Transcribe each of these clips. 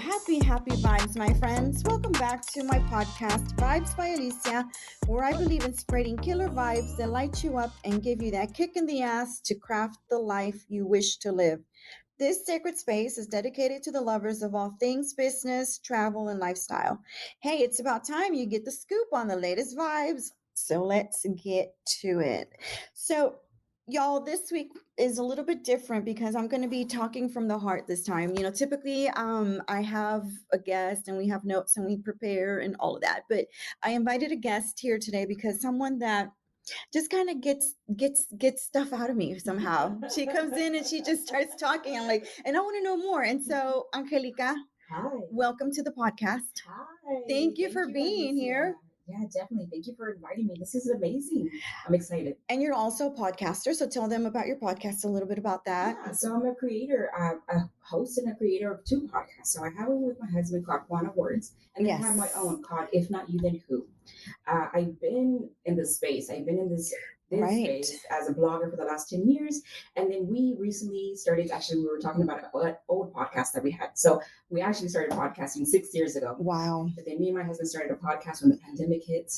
happy vibes, my friends. Welcome back to my podcast, Vibes by Alicia, where I believe in spreading killer vibes that light you up and give you that kick in the ass to craft the life you wish to live. This sacred space is dedicated to the lovers of all things business, travel, and lifestyle. Hey, it's about time you get the scoop on the latest vibes. So let's get to it. So, y'all, this week is a little bit different because I'm going to be talking from the heart this time. Typically I have a guest and we have notes and we prepare and all of that. But I invited a guest here today because someone that just kind of gets stuff out of me somehow. She comes in and she just starts talking. I'm like, and I want to know more. And so, Angelica, Hi. welcome to the podcast. Hi. Thank you for being here. Yeah, definitely. Thank you for inviting me. This is amazing. I'm excited. And you're also a podcaster, so tell them about your podcast, a little bit about that. Yeah, so I'm a creator, a host and a creator of two podcasts. So I have one with my husband called Quantum Words, and then I have my own called If Not You Then Who. I've been in this space. I've been in this space as a blogger for the last 10 years. And then we recently started, actually, we were talking about an old podcast that we had. So we actually started podcasting 6 years ago. Wow. But then me and my husband started a podcast when the pandemic hit.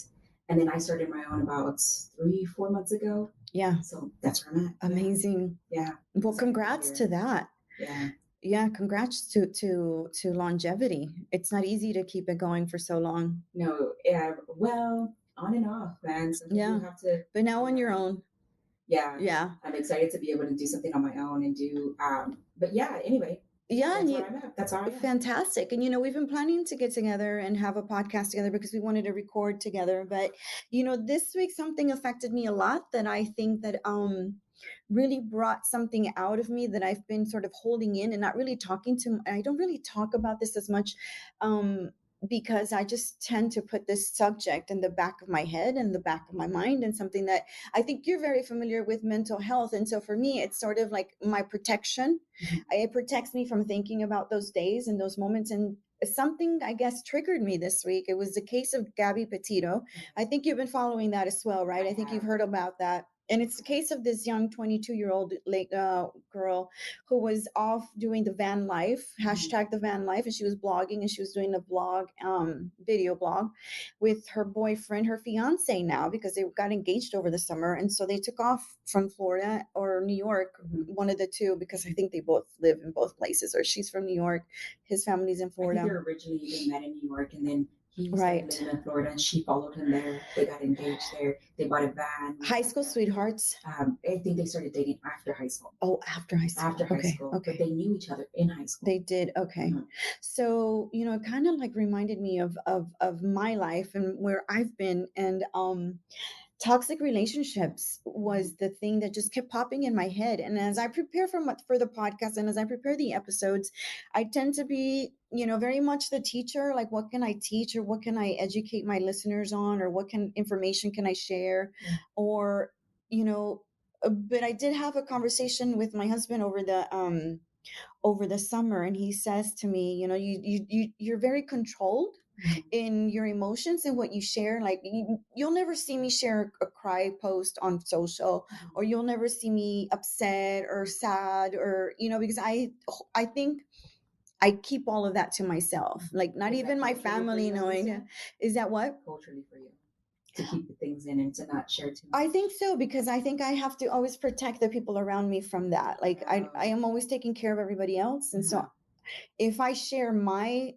And then I started my own about 3-4 months ago. Yeah. So that's where I'm at. Amazing. Yeah. Well, congrats to that. Yeah. Yeah, congrats to longevity. It's not easy to keep it going for so long. No, well, on and off, man. Sometimes you have to. But now on your own. Yeah. Yeah. I'm excited to be able to do something on my own and do. But yeah, anyway. Yeah, that's where I'm at. That's all. Fantastic. And we've been planning to get together and have a podcast together because we wanted to record together. But this week something affected me a lot that I think that really brought something out of me that I've been sort of holding in and not really talking to. I don't really talk about this as much because I just tend to put this subject in the back of my head and the back of my mind, and something that I think you're very familiar with, mental health. And so for me, it's sort of like my protection. It protects me from thinking about those days and those moments. And something, I guess, triggered me this week. It was the case of Gabby Petito. I think you've been following that as well, right? I think you've heard about that. And it's the case of this young 22-year-old girl who was off doing the van life, hashtag the van life, and she was blogging and she was doing a blog, video blog with her boyfriend, her fiance now, because they got engaged over the summer. And so they took off from Florida or New York, one of the two, because I think they both live in both places, or she's from New York, his family's in Florida. I think they're originally, they met in New York, and then he started living in Florida, and she followed him there. They got engaged there. They bought a van. High school sweethearts. I think they started dating after high school. Oh, after high school. After high school. Okay. But they knew each other in high school. They did. Okay. Mm-hmm. So, it kind of like reminded me of my life and where I've been. And toxic relationships was the thing that just kept popping in my head. And as I prepare for the podcast and as I prepare the episodes, I tend to be, very much the teacher. Like, what can I teach, or what can I educate my listeners on, or what information can I share? Mm-hmm. Or, but I did have a conversation with my husband over the summer, and he says to me, you're very controlled in your emotions and what you share. Like, you'll never see me share a cry post on social, or you'll never see me upset or sad, or because I think I keep all of that to myself, like not even my family knowing. Is that what? Culturally for you to keep the things in and to not share too much? I think so, because I think I have to always protect the people around me from that. Like, I am always taking care of everybody else. And so if I share my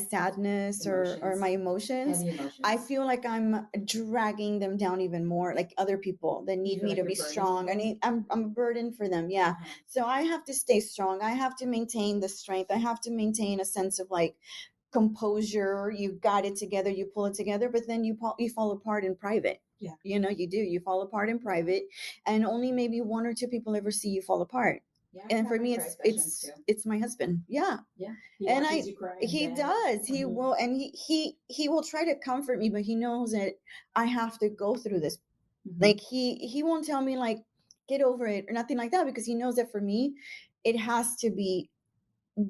sadness or my emotions, I feel like I'm dragging them down even more, like other people that need me to be strong. I'm a burden for them. Yeah. So I have to stay strong. I have to maintain the strength. I have to maintain a sense of like composure. You got it together, you pull it together, but then you fall apart in private. Yeah. You fall apart in private, and only maybe one or two people ever see you fall apart. Yeah, and for me, it's my husband. Yeah. Yeah. And he does. He will, and he will try to comfort me, but he knows that I have to go through this. Mm-hmm. Like, he won't tell me like, get over it or nothing like that, because he knows that for me, it has to be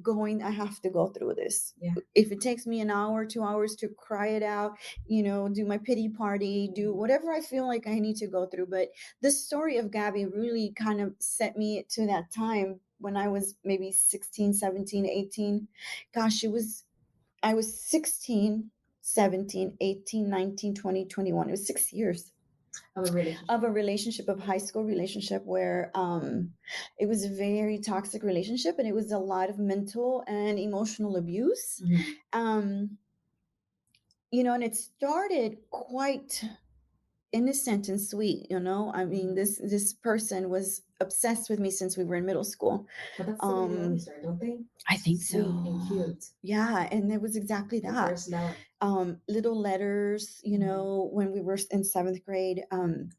I have to go through this. Yeah. If it takes me an hour, 2 hours to cry it out, do my pity party, do whatever I feel like I need to go through. But the story of Gabby really kind of set me to that time when I was maybe 16, 17, 18. Gosh, I was 16, 17, 18, 19, 20, 21. It was 6 years of a relationship, of high school relationship, where it was a very toxic relationship, and it was a lot of mental and emotional abuse. And it started quite innocent and sweet. I mean, this person was obsessed with me since we were in middle school. But that's the way they always are, don't they? I think Sweet so. and cute. Yeah, and it was exactly that. First love. Little letters, when we were in 7th grade. And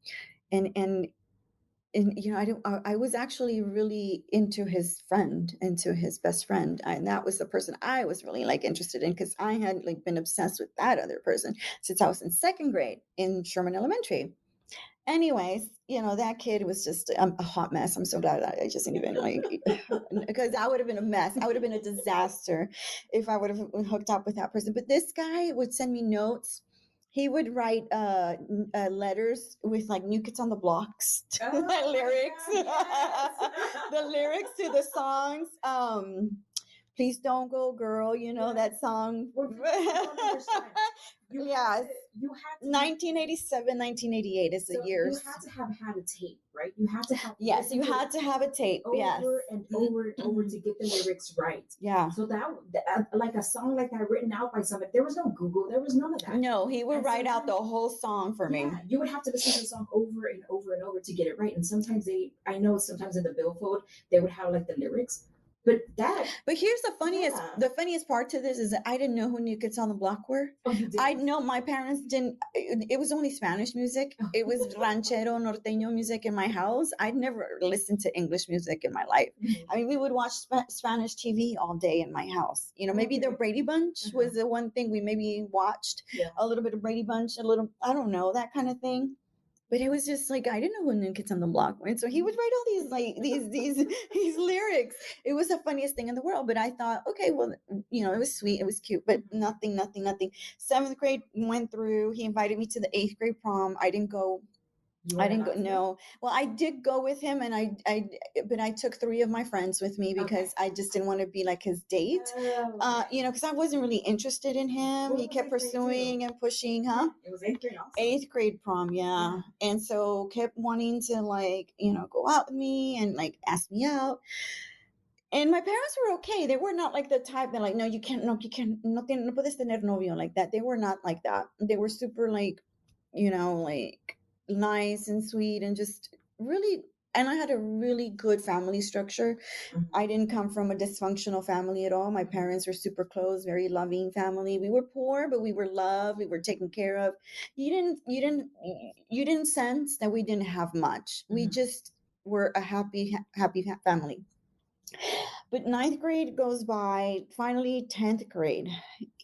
I was actually really into his best friend, and that was the person I was really like interested in, because I had like been obsessed with that other person since I was in 2nd grade in Sherman Elementary. Anyways, that kid was just a hot mess. I'm so glad that I just didn't even like, because I would have been a mess. I would have been a disaster if I would have hooked up with that person. But this guy would send me notes. He would write letters with like New Kids on the Blocks lyrics, the lyrics to the songs. Please don't go, girl. That song. Yes. You had 1987, 1988 is the years. You had to have had a tape, right? You had to have. Yes, you had to have a tape. Over and over and over to get the lyrics right. Yeah. So that, like a song like that written out by somebody, there was no Google, there was none of that. No, he would write out the whole song for me. You would have to listen to the song over and over and over to get it right. And sometimes I know sometimes in the billfold they would have like the lyrics. But here's the funniest part to this is that I didn't know who New Kids on the Block were. Oh, you did? I know my parents didn't. It was only Spanish music. It was ranchero, norteño music in my house. I'd never listened to English music in my life. I mean, we would watch Spanish TV all day in my house. Maybe the Brady Bunch was the one thing we maybe watched. A little bit of Brady Bunch, a little, I don't know, that kind of thing. But it was just like, I didn't know who New Kids on the Block were. And so he would write all these like these lyrics. It was the funniest thing in the world. But I thought, okay, well, it was sweet, it was cute, but nothing. 7th grade went through. He invited me to the 8th grade prom. I didn't go. I didn't go. No. Well, I did go with him, and but I took 3 of my friends with me because I just didn't want to be like his date. Because I wasn't really interested in him. He kept pursuing and pushing, huh? It was 8th grade also. 8th grade prom, yeah. And so kept wanting to like, go out with me and like ask me out. And my parents were okay. They were not like the type that like, no, you can't, no puedes tener novio like that. They were not like that. They were super like, like nice and sweet and just really, and I had a really good family structure. I didn't come from a dysfunctional family at all. My parents were super close, very loving family. We were poor, but we were loved. We were taken care of. You didn't sense that we didn't have much. We just were a happy family. But 9th grade goes by. Finally, 10th grade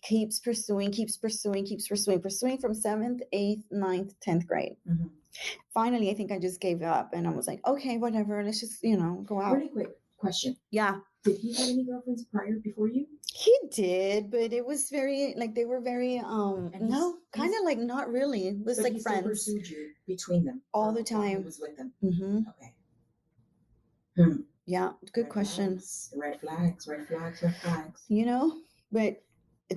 keeps pursuing from 7th, 8th, 9th, 10th grade. Finally, I think I just gave up, and I was like, okay, whatever, let's just go out. Really quick question. Yeah. Did he have any girlfriends before you? He did, but it was very like they were very no, kind of like not really. It was like friends. Still pursued you between them all the time. He was with them. Okay. Yeah, good question. Red flags. But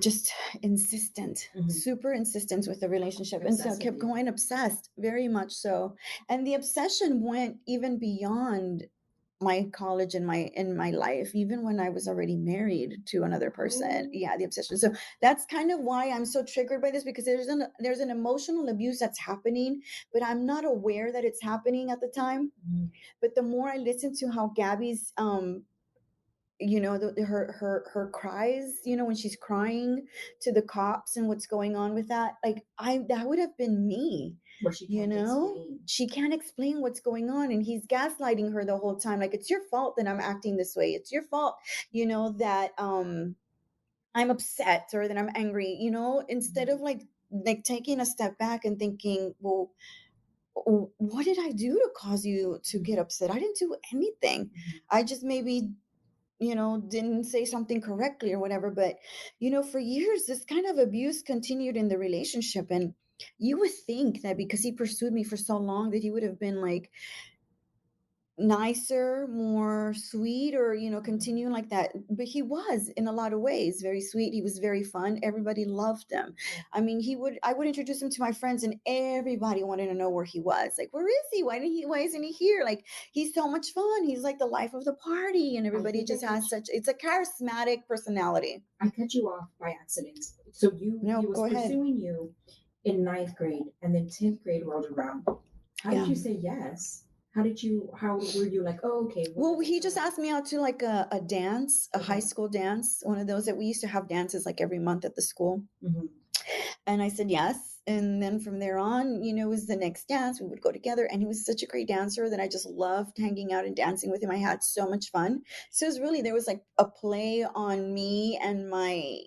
just insistent, super insistent with the relationship. And so kept going, obsessed, very much so. And the obsession went even beyond my college and in my life, even when I was already married to another person. Yeah, the obsession. So that's kind of why I'm so triggered by this, because there's an emotional abuse that's happening, but I'm not aware that it's happening at the time. But the more I listen to how Gabby's her cries, when she's crying to the cops and what's going on with that, like that would have been me. Where she can't explain. She can't explain what's going on, and he's gaslighting her the whole time. Like, it's your fault that I'm acting this way. It's your fault, that I'm upset or that I'm angry. Instead of like taking a step back and thinking, well, what did I do to cause you to get upset? I didn't do anything. I just maybe didn't say something correctly or whatever. But, for years, this kind of abuse continued in the relationship. And you would think that because he pursued me for so long that he would have been like, nicer, more sweet, or, continuing like that. But he was, in a lot of ways, very sweet. He was very fun. Everybody loved him. I mean, I would introduce him to my friends, and everybody wanted to know where he was. Like, where is he? Why isn't he here? Like, he's so much fun. He's like the life of the party, and everybody just has it's a charismatic personality. I cut you off by accident. So No, he was go ahead. pursuing you in ninth grade, and then 10th grade rolled around. How did you say yes? How were you like, oh, okay. Well, he just asked me out to like a dance, a high school dance, one of those that we used to have dances like every month at the school. Mm-hmm. And I said yes. And then from there on, it was the next dance. We would go together. And he was such a great dancer that I just loved hanging out and dancing with him. I had so much fun. So it was really, there was like a play on me and my,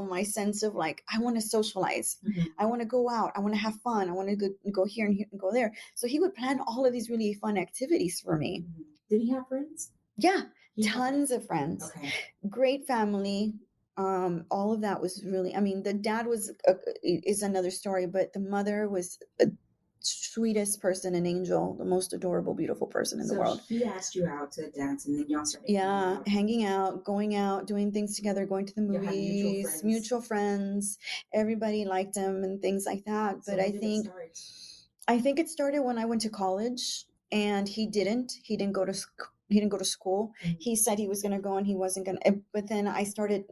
my sense of like, I want to socialize. Mm-hmm. I want to go out. I want to have fun. I want to go here and go there. So he would plan all of these really fun activities for me. Mm-hmm. Did he have friends? Yeah, tons of friends. Okay. Great family. All of that was really, I mean, the dad is another story, but the mother was the sweetest person, an angel, the most adorable, beautiful person in the world. He asked you out to dance, and then y'all started hanging out, going out, doing things together, going to the movies, mutual friends. Everybody liked him and things like that. So but I think it started when I went to college, and he didn't go to school. Mm-hmm. He said he was going to go and he wasn't going to, but then I started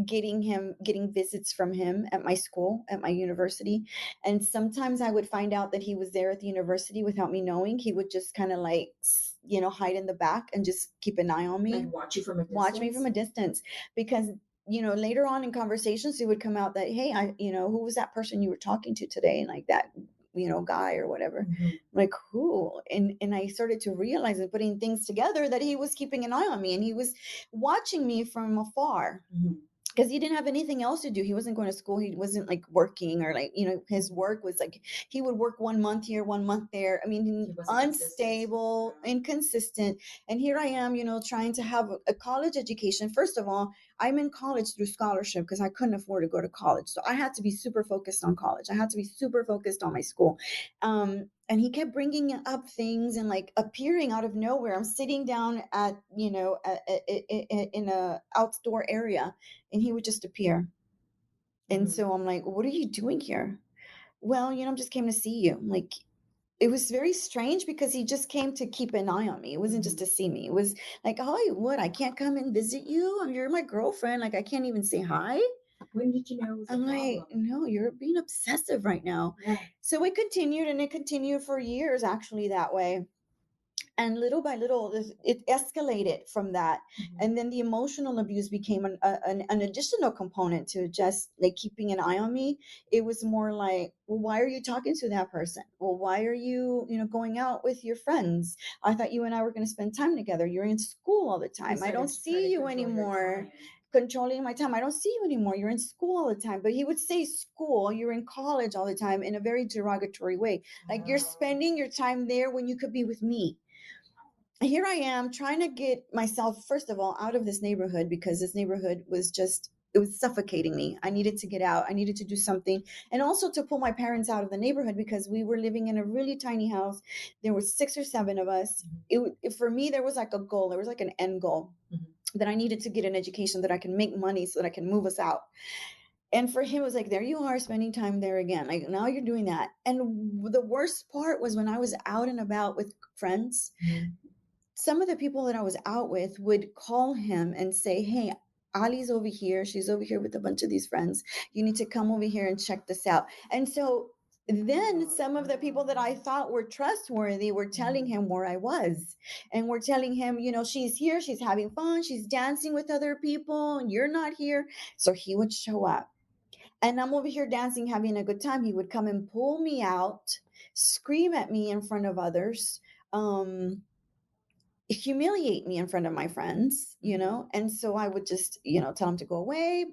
getting visits from him at my school, at my university. And sometimes I would find out that he was there at the university without me knowing. He would just kind of like, hide in the back and just keep an eye on me. Like watch you from a distance? Watch me from a distance. Because, later on in conversations, it would come out that, hey, who was that person you were talking to today? And like that, guy or whatever. Mm-hmm. Like, who? And I started to realize and putting things together that he was keeping an eye on me and he was watching me from afar. Mm-hmm. Because he didn't have anything else to do. He wasn't going to school. He wasn't like working or like, his work was like, he would work 1 month here, 1 month there. I mean, unstable, inconsistent. And here I am, trying to have a college education. First of all, I'm in college through scholarship because I couldn't afford to go to college. So I had to be super focused on college. I had to be super focused on my school. And he kept bringing up things and like appearing out of nowhere. I'm sitting down at, in a outdoor area, and he would just appear. And so I'm like, what are you doing here? Well, I'm just came to see you. I'm like, it was very strange because he just came to keep an eye on me. It wasn't just to see me. It was like, oh, I can't come and visit you. You're my girlfriend. Like, I can't even say hi. When did you know it was a problem? I'm like, no, you're being obsessive right now. Yeah. So it continued for years, actually, that way. And little by little, it escalated from that. Mm-hmm. And then the emotional abuse became an additional component to just like keeping an eye on me. It was more like, well, why are you talking to that person? Well, why are you, going out with your friends? I thought you and I were going to spend time together. You're in school all the time. I don't see you anymore. Controlling my time. I don't see you anymore. You're in school all the time. But he would say school, you're in college all the time in a very derogatory way. Like you're spending your time there when you could be with me. Here I am trying to get myself, first of all, out of this neighborhood because this neighborhood was it was suffocating me. I needed to get out. I needed to do something. And also to pull my parents out of the neighborhood because we were living in a really tiny house. There were 6 or 7 of us. For me, there was like a goal. There was like an end goal that I needed to get an education, that I can make money so that I can move us out. And for him, it was like, there you are spending time there again. Like now you're doing that. And the worst part was when I was out and about with friends, some of the people that I was out with would call him and say, hey, Ali's over here. She's over here with a bunch of these friends. You need to come over here and check this out. And so then some of the people that I thought were trustworthy were telling him where I was, and were telling him, she's here, she's having fun, she's dancing with other people, and you're not here. So he would show up. And I'm over here dancing, having a good time. He would come and pull me out, scream at me in front of others, humiliate me in front of my friends, and so I would just, tell him to go away,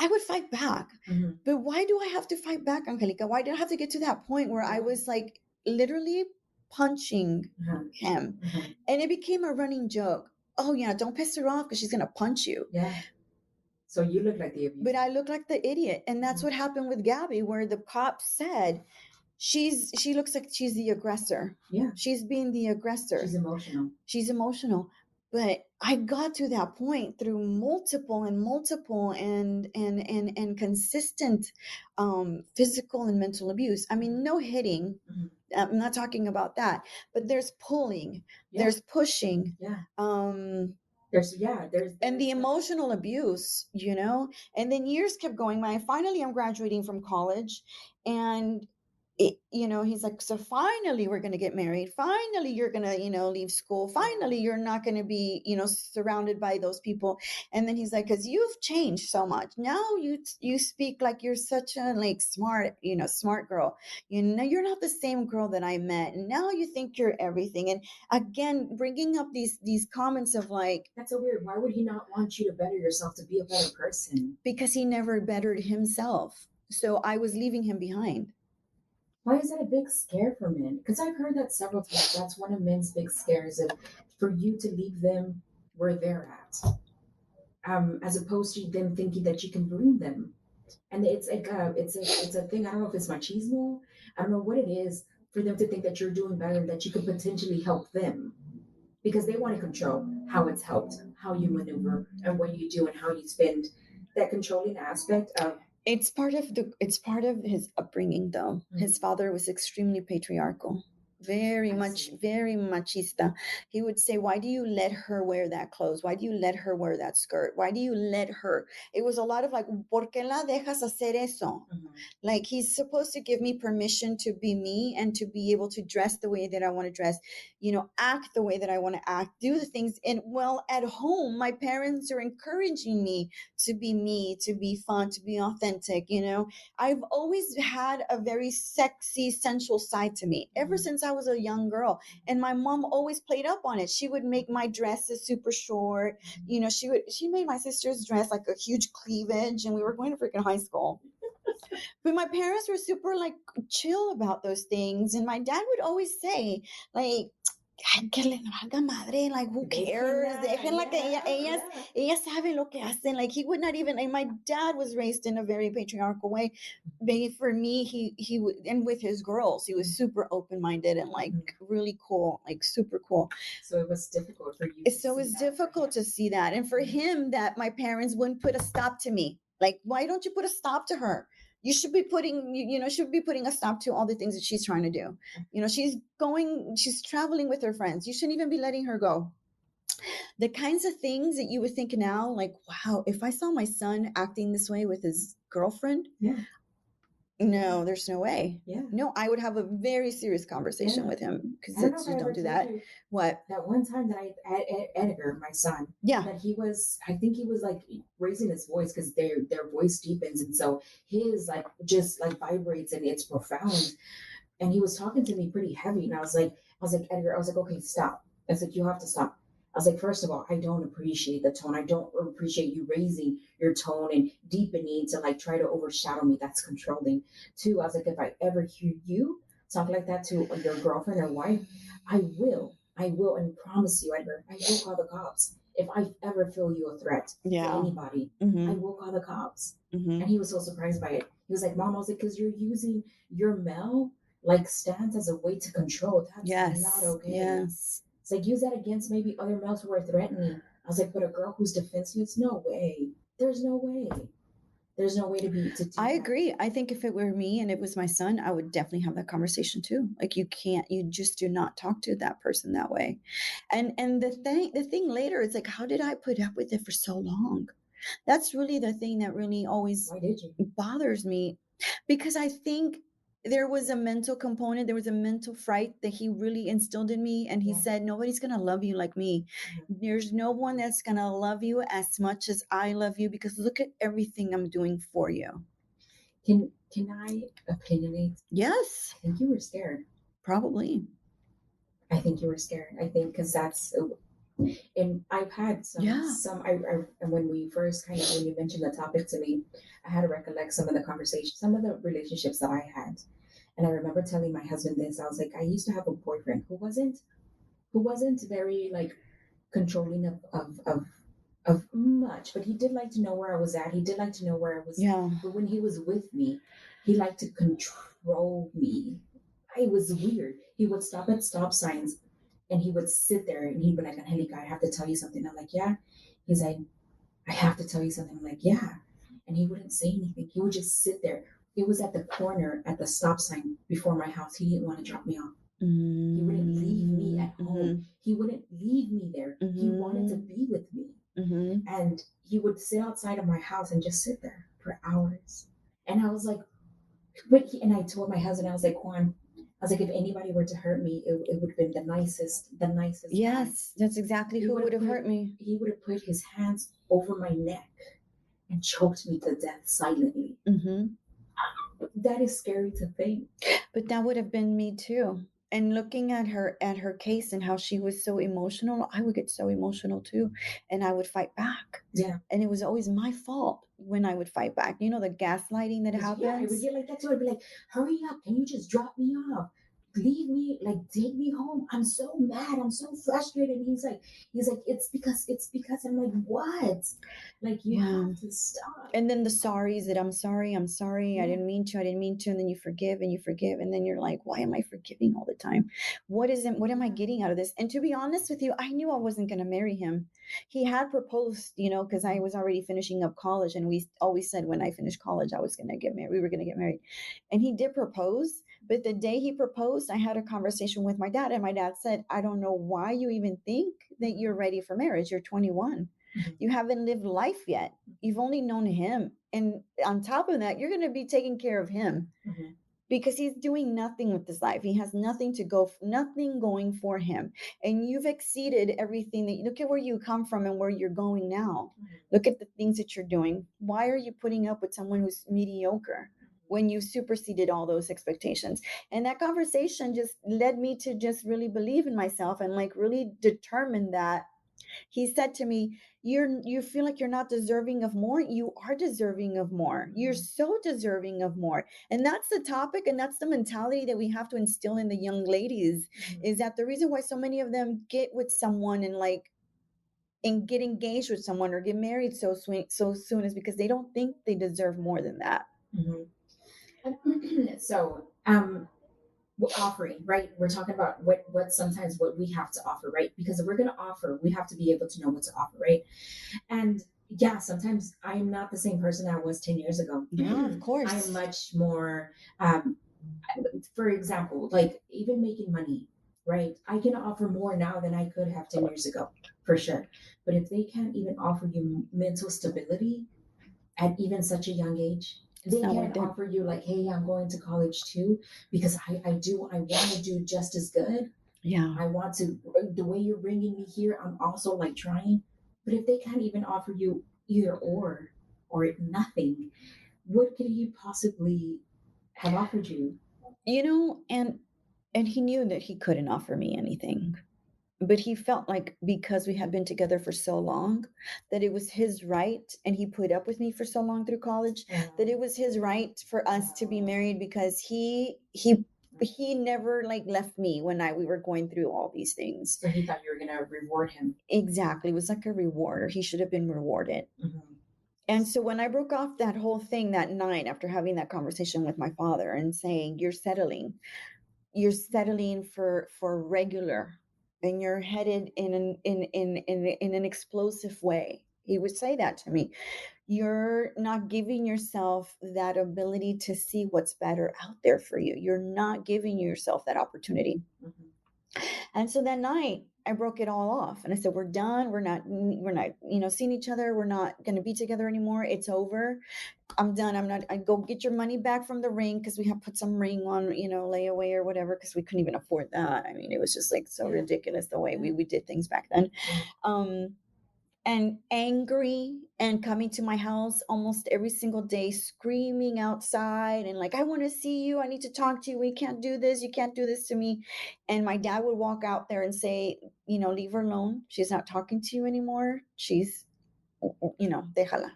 I would fight back. Mm-hmm. But why do I have to fight back, Angelica? Why did I have to get to that point where I was like literally punching him? Mm-hmm. And it became a running joke. Oh yeah, don't piss her off because she's gonna punch you. Yeah. So you look like the abuser. But I look like the idiot. And that's what happened with Gabby, where the cops said, she looks like she's the aggressor. Yeah. She's being the aggressor. She's emotional. She's emotional. But I got to that point through multiple and consistent physical and mental abuse. I mean, no hitting. Mm-hmm. I'm not talking about that, but there's pulling, there's pushing. Yeah. There's and the emotional abuse, and then years kept going by. Finally, I'm graduating from college, and he's like, so finally we're going to get married. Finally, you're going to, leave school. Finally, you're not going to be, surrounded by those people. And then he's like, because you've changed so much. Now you speak like you're such a smart girl. You're not the same girl that I met. And now you think you're everything. And again, bringing up these comments of like, that's so weird. Why would he not want you to better yourself, to be a better person? Because he never bettered himself. So I was leaving him behind. Why is that a big scare for men? Because I've heard that several times. That's one of men's big scares, for you to leave them where they're at, as opposed to them thinking that you can bring them. And it's like it's a thing. I don't know if it's machismo. I don't know what it is for them to think that you're doing better, that you could potentially help them, because they want to control how it's helped, how you maneuver, and what you do, and how you spend. That controlling aspect of it's part of his upbringing, though. Mm-hmm. His father was extremely patriarchal, very machista. He would say, why do you let her wear that clothes? Why do you let her wear that skirt? Why do you let her? It was a lot of like, ¿por qué la dejas hacer eso? Mm-hmm. Like, he's supposed to give me permission to be me and to be able to dress the way that I want to dress, act the way that I want to act, do the things. And well, at home, my parents are encouraging me, to be fun, to be authentic. I've always had a very sexy, sensual side to me ever since I was a young girl. And my mom always played up on it. She would make my dresses super short. She made my sister's dress like a huge cleavage, and we were going to freaking high school. But my parents were super like chill about those things. And my dad would always say, like, que le valga madre, like, who cares? Déjenla que ella sabe lo que hacen. Like, he would not even, and my dad was raised in a very patriarchal way. But for me, he would, and with his girls, he was super open-minded and like really cool, like super cool. So it was difficult for you. So it was difficult to see that. And for him, that my parents wouldn't put a stop to me. Like, why don't you put a stop to her? You should be putting a stop to all the things that she's trying to do. She's traveling with her friends. You shouldn't even be letting her go. The kinds of things that you would think now, like, wow, if I saw my son acting this way with his girlfriend, no, there's no way. Yeah. No, I would have a very serious conversation with him, because don't do that. What? That one time that Edgar, my son, that I think he was like raising his voice, because their voice deepens, and so his like just like vibrates, and it's profound. And he was talking to me pretty heavy, and I was like, Edgar, I was like, okay, stop. I was like, you have to stop. I was like, first of all, I don't appreciate the tone. I don't appreciate you raising your tone and deepening to like try to overshadow me. That's controlling. Two, I was like, if I ever hear you talk like that to your girlfriend or wife, I will, and promise you, Edgar, I will call the cops. If I ever feel you a threat to anybody, I will call the cops. And he was so surprised by it. He was like, Mom, I was like, because you're using your male like stance as a way to control. That's not okay. Yes. It's like, use that against maybe other males who are threatening. I was like, but a girl who's defenseless, no way. There's no way. There's no way to do I agree. I think if it were me and it was my son, I would definitely have that conversation too. Like, you just do not talk to that person that way. And the thing later, it's like, how did I put up with it for so long? That's really the thing that really always bothers me, because I think there was a mental component, there was a mental fright that he really instilled in me. And he said, nobody's going to love you like me. There's no one that's going to love you as much as I love you, because look at everything I'm doing for you. Can I opinionate? Yes. I think you were scared. Probably. I think you were scared. I think because that's, and I've had and when we first when you mentioned the topic to me, I had to recollect some of the conversations, some of the relationships that I had. And I remember telling my husband this. I was like, I used to have a boyfriend who wasn't very like controlling of much, but he did like to know where I was at. He did like to know where I was. Yeah. But when he was with me, he liked to control me it was weird. He would stop at stop signs and he would sit there and he'd be like, Angelica, I have to tell you something. I'm like, yeah. He's like, I have to tell you something. I'm like, yeah. And he wouldn't say anything. He would just sit there. It was at the corner at the stop sign before my house. He didn't want to drop me off. He wouldn't leave me at home. He wouldn't leave me there. He wanted to be with me. And he would sit outside of my house and just sit there for hours. And I was like, and I told my husband, I was like, Juan, I was like, if anybody were to hurt me, it would have been the nicest. Yes, that's exactly who would have hurt me. He would have put his hands over my neck and choked me to death silently. That is scary to think. But that would have been me too. And looking at her case and how she was so emotional, I would get so emotional too, and I would fight back. Yeah. And it was always my fault when I would fight back. You know, the gaslighting that happens. Yeah, I would get like that too. I'd be like, hurry up, can you just drop me off? Leave me, like take me home. I'm so mad. I'm so frustrated. He's like, it's because I'm like, what? Like you have to stop. And then the sorries that I'm sorry. I didn't mean to. And then you forgive and you forgive. And then you're like, why am I forgiving all the time? What am I getting out of this? And to be honest with you, I knew I wasn't going to marry him. He had proposed, you know, because I was already finishing up college. And we always said when I finished college, I was going to get married. We were going to get married. And he did propose. But the day he proposed, I had a conversation with my dad. And my dad said, I don't know why you even think that you're ready for marriage. You're 21. You haven't lived life yet. You've only known him. And on top of that, you're going to be taking care of him because he's doing nothing with his life. He has nothing going for him. And you've exceeded everything look at where you come from and where you're going now. Look at the things that you're doing. Why are you putting up with someone who's mediocre when you superseded all those expectations? And that conversation just led me to just really believe in myself and like really determine that. He said to me, you feel like you're not deserving of more. You are deserving of more. You're so deserving of more. And that's the topic, and that's the mentality that we have to instill in the young ladies, is that the reason why so many of them get with someone and get engaged with someone or get married so soon is because they don't think they deserve more than that. So offering, right? We're talking about what sometimes what we have to offer, right? Because if we're going to offer, we have to be able to know what to offer, right? And yeah, sometimes I am not the same person I was 10 years ago. Yeah, of course. I am much more, for example, like even making money, right? I can offer more now than I could have 10 years ago, for sure. But if they can't even offer you mental stability at even such a young age, they can't offer you like, hey, I'm going to college too, because I want to do just as good. Yeah. I want to, the way you're bringing me here, I'm also like trying. But if they can't even offer you either or nothing, what could he possibly have offered you? You know, and he knew that he couldn't offer me anything. But he felt like because we had been together for so long that it was his right, and he put up with me for so long through college, that it was his right for us to be married, because he never like left me when we were going through all these things. So he thought you were going to reward him. Exactly. It was like a reward, or he should have been rewarded. And so when I broke off that whole thing that night after having that conversation with my father and saying, you're settling for regular, and you're headed in an explosive way. He would say that to me. You're not giving yourself that ability to see what's better out there for you. You're not giving yourself that opportunity. And so that night I broke it all off and I said, we're done. We're not, seeing each other. We're not going to be together anymore. It's over. I'm done. I go get your money back from the ring, because we have put some ring on, layaway or whatever, because we couldn't even afford that. I mean, it was just like so ridiculous the way we did things back then. And angry and coming to my house almost every single day, screaming outside and like, I want to see you. I need to talk to you. We can't do this. You can't do this to me. And my dad would walk out there and say, leave her alone. She's not talking to you anymore. She's, déjala.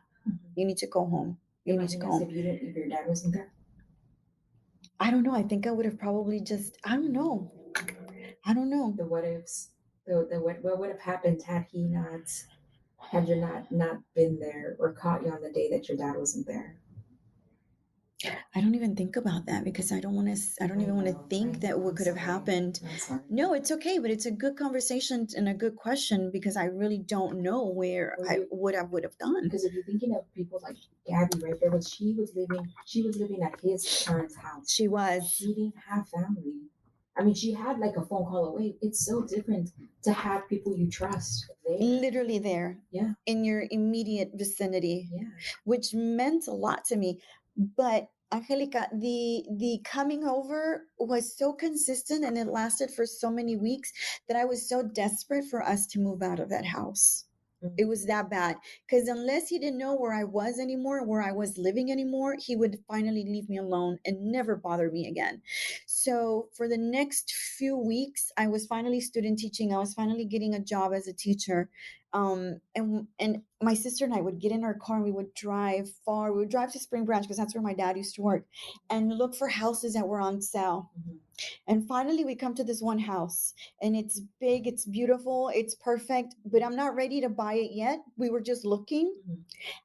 You need to go home. You need to go home. If your dad wasn't there? I don't know. I think I would have probably I don't know. The what ifs. What would have happened had you not been there or caught you on the day that your dad wasn't there? I don't even think about that because I don't want to. I don't even want to think that what could have happened. No, it's okay, but it's a good conversation and a good question because I really don't know what I would have done. Because if you're thinking of people like Gabby, right there, was she was living at his parents' house. She was. She didn't have family. I mean, she had like a phone call away. It's so different to have people you trust there. Literally there. Yeah. In your immediate vicinity. Yeah. Which meant a lot to me. But Angelica, the coming over was so consistent and it lasted for so many weeks that I was so desperate for us to move out of that house. It was that bad because unless he didn't know where I was anymore, where I was living anymore, he would finally leave me alone and never bother me again. So for the next few weeks, I was finally student teaching. I was finally getting a job as a teacher. And my sister and I would get in our car and we would drive far. We would drive to Spring Branch because that's where my dad used to work and look for houses that were on sale. Mm-hmm. And finally, we come to this one house and it's big, it's beautiful, it's perfect, but I'm not ready to buy it yet. We were just looking. Mm-hmm.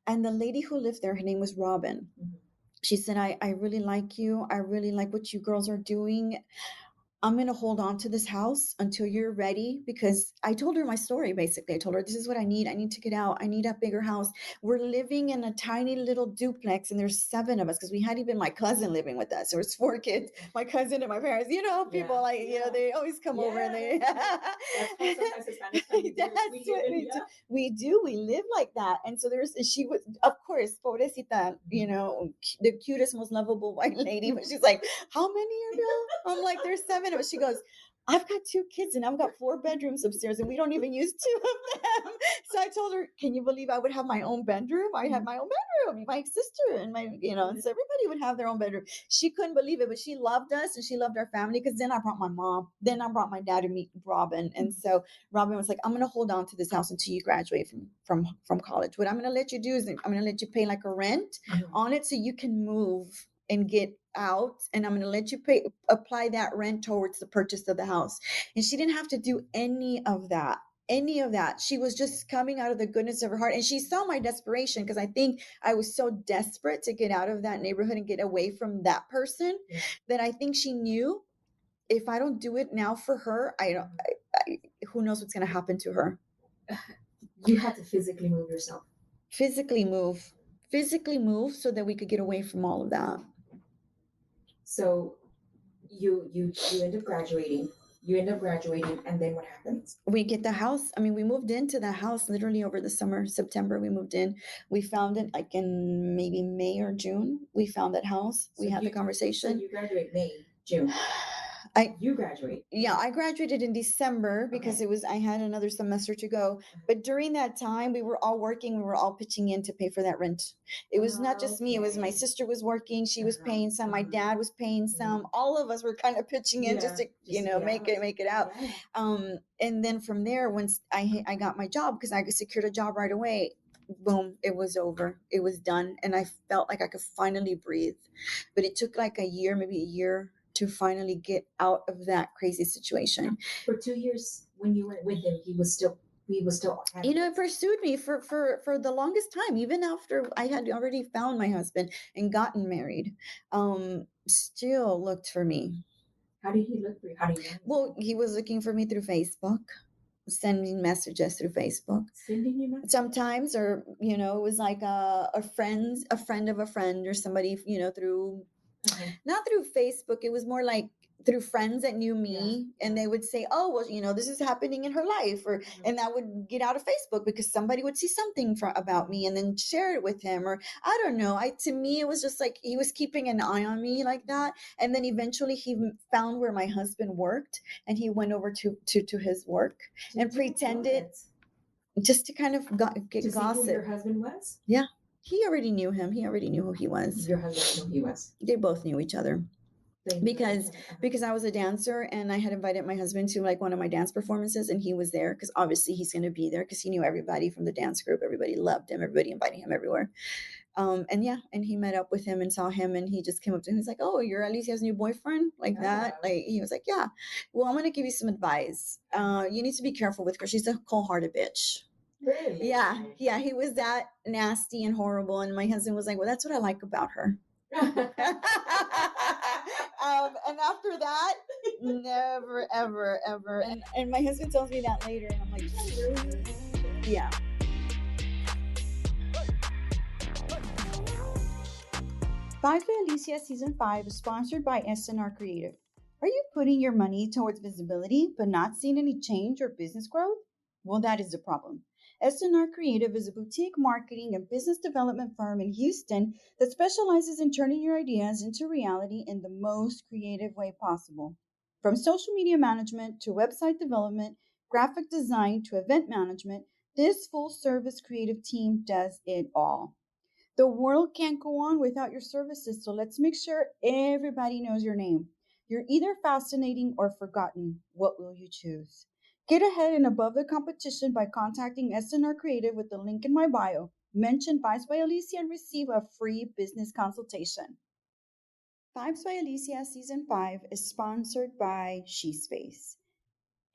And the lady who lived there, her name was Robin. Mm-hmm. She said, I really like you. I really like what you girls are doing. I'm going to hold on to this house until you're ready because I told her my story, basically. I told her, this is what I need. I need to get out. I need a bigger house. We're living in a tiny little duplex and there's 7 of us because we had even my cousin living with us. There was 4 kids, my cousin and my parents. You know, people they always come over and they... That's what sometimes Hispanic families do. We do. We live like that. And so she was, of course, pobrecita, the cutest, most lovable white lady. But she's like, how many are there? I'm like, there's 7 of us. She goes, I've got 2 kids and I've got 4 bedrooms upstairs and we don't even use 2 of them. So I told her, can you believe I would have my own bedroom? I had my own bedroom, my sister and my, and so everybody would have their own bedroom. She couldn't believe it, but she loved us and she loved our family because then I brought my mom. Then I brought my dad to meet Robin. And so Robin was like, I'm going to hold on to this house until you graduate from college. What I'm going to let you do is I'm going to let you pay like a rent on it so you can move and get out, and I'm going to let you apply that rent towards the purchase of the house. And she didn't have to do any of that. She was just coming out of the goodness of her heart. And she saw my desperation because I think I was so desperate to get out of that neighborhood and get away from that person that I think she knew if I don't do it now for her, who knows what's going to happen to her. You had to physically move yourself. Physically move so that we could get away from all of that. So you end up graduating. And then what happens? We get the house. I mean, we moved into the house literally over the summer, September. We moved in. We found it like in maybe May or June. We found that house. We had the conversation. So you graduate May, June. You graduate. Yeah, I graduated in December because I had another semester to go. But during that time, we were all working. We were all pitching in to pay for that rent. It was not just me. It was my sister was working. She was paying some. My dad was paying some. All of us were kind of pitching in just to make it out. Yeah. And then from there, once I got my job, because I secured a job right away, boom, it was over. It was done. And I felt like I could finally breathe. But it took like maybe a year to finally get out of that crazy situation. For 2 years when you were with him, he was still pursued me for the longest time, even after I had already found my husband and gotten married. Still looked for me. How did he look for you? How do you know? Well, he was looking for me through Facebook, sending messages through Facebook. Sending you messages? Sometimes, or it was like a friend of a friend, or somebody through not through Facebook. It was more like through friends that knew me, and they would say, oh, well, this is happening in her life, and that would get out of Facebook because somebody would see something about me and then share it with him, or I don't know. To me, it was just like he was keeping an eye on me like that. And then eventually he found where my husband worked, and he went over to his work and pretended just to kind of get to gossip. See who your husband was? Yeah. He already knew him. He already knew who he was. Your husband knew who he was? They both knew each other. Because I was a dancer and I had invited my husband to like one of my dance performances, and he was there because obviously he's going to be there because he knew everybody from the dance group. Everybody loved him. Everybody invited him everywhere. And he met up with him and saw him, and he just came up to him. He's like, oh, you're Alicia's new boyfriend? Like that? Like, he was like, yeah. Well, I'm going to give you some advice. You need to be careful with her. She's a cold-hearted bitch. Really? Yeah. He was that nasty and horrible. And my husband was like, well, that's what I like about her. And after that, never, ever, ever. And my husband tells me that later, and I'm like, yeah. Five by Alicia Season 5 is sponsored by SNR Creative. Are you putting your money towards visibility but not seeing any change or business growth? Well, that is the problem. SNR Creative is a boutique marketing and business development firm in Houston that specializes in turning your ideas into reality in the most creative way possible. From social media management to website development, graphic design to event management, this full service creative team does it all. The world can't go on without your services, so let's make sure everybody knows your name. You're either fascinating or forgotten. What will you choose? Get ahead and above the competition by contacting SNR Creative with the link in my bio. Mention Vibes by Alicia and receive a free business consultation. Vibes by Alicia Season 5 is sponsored by She Space.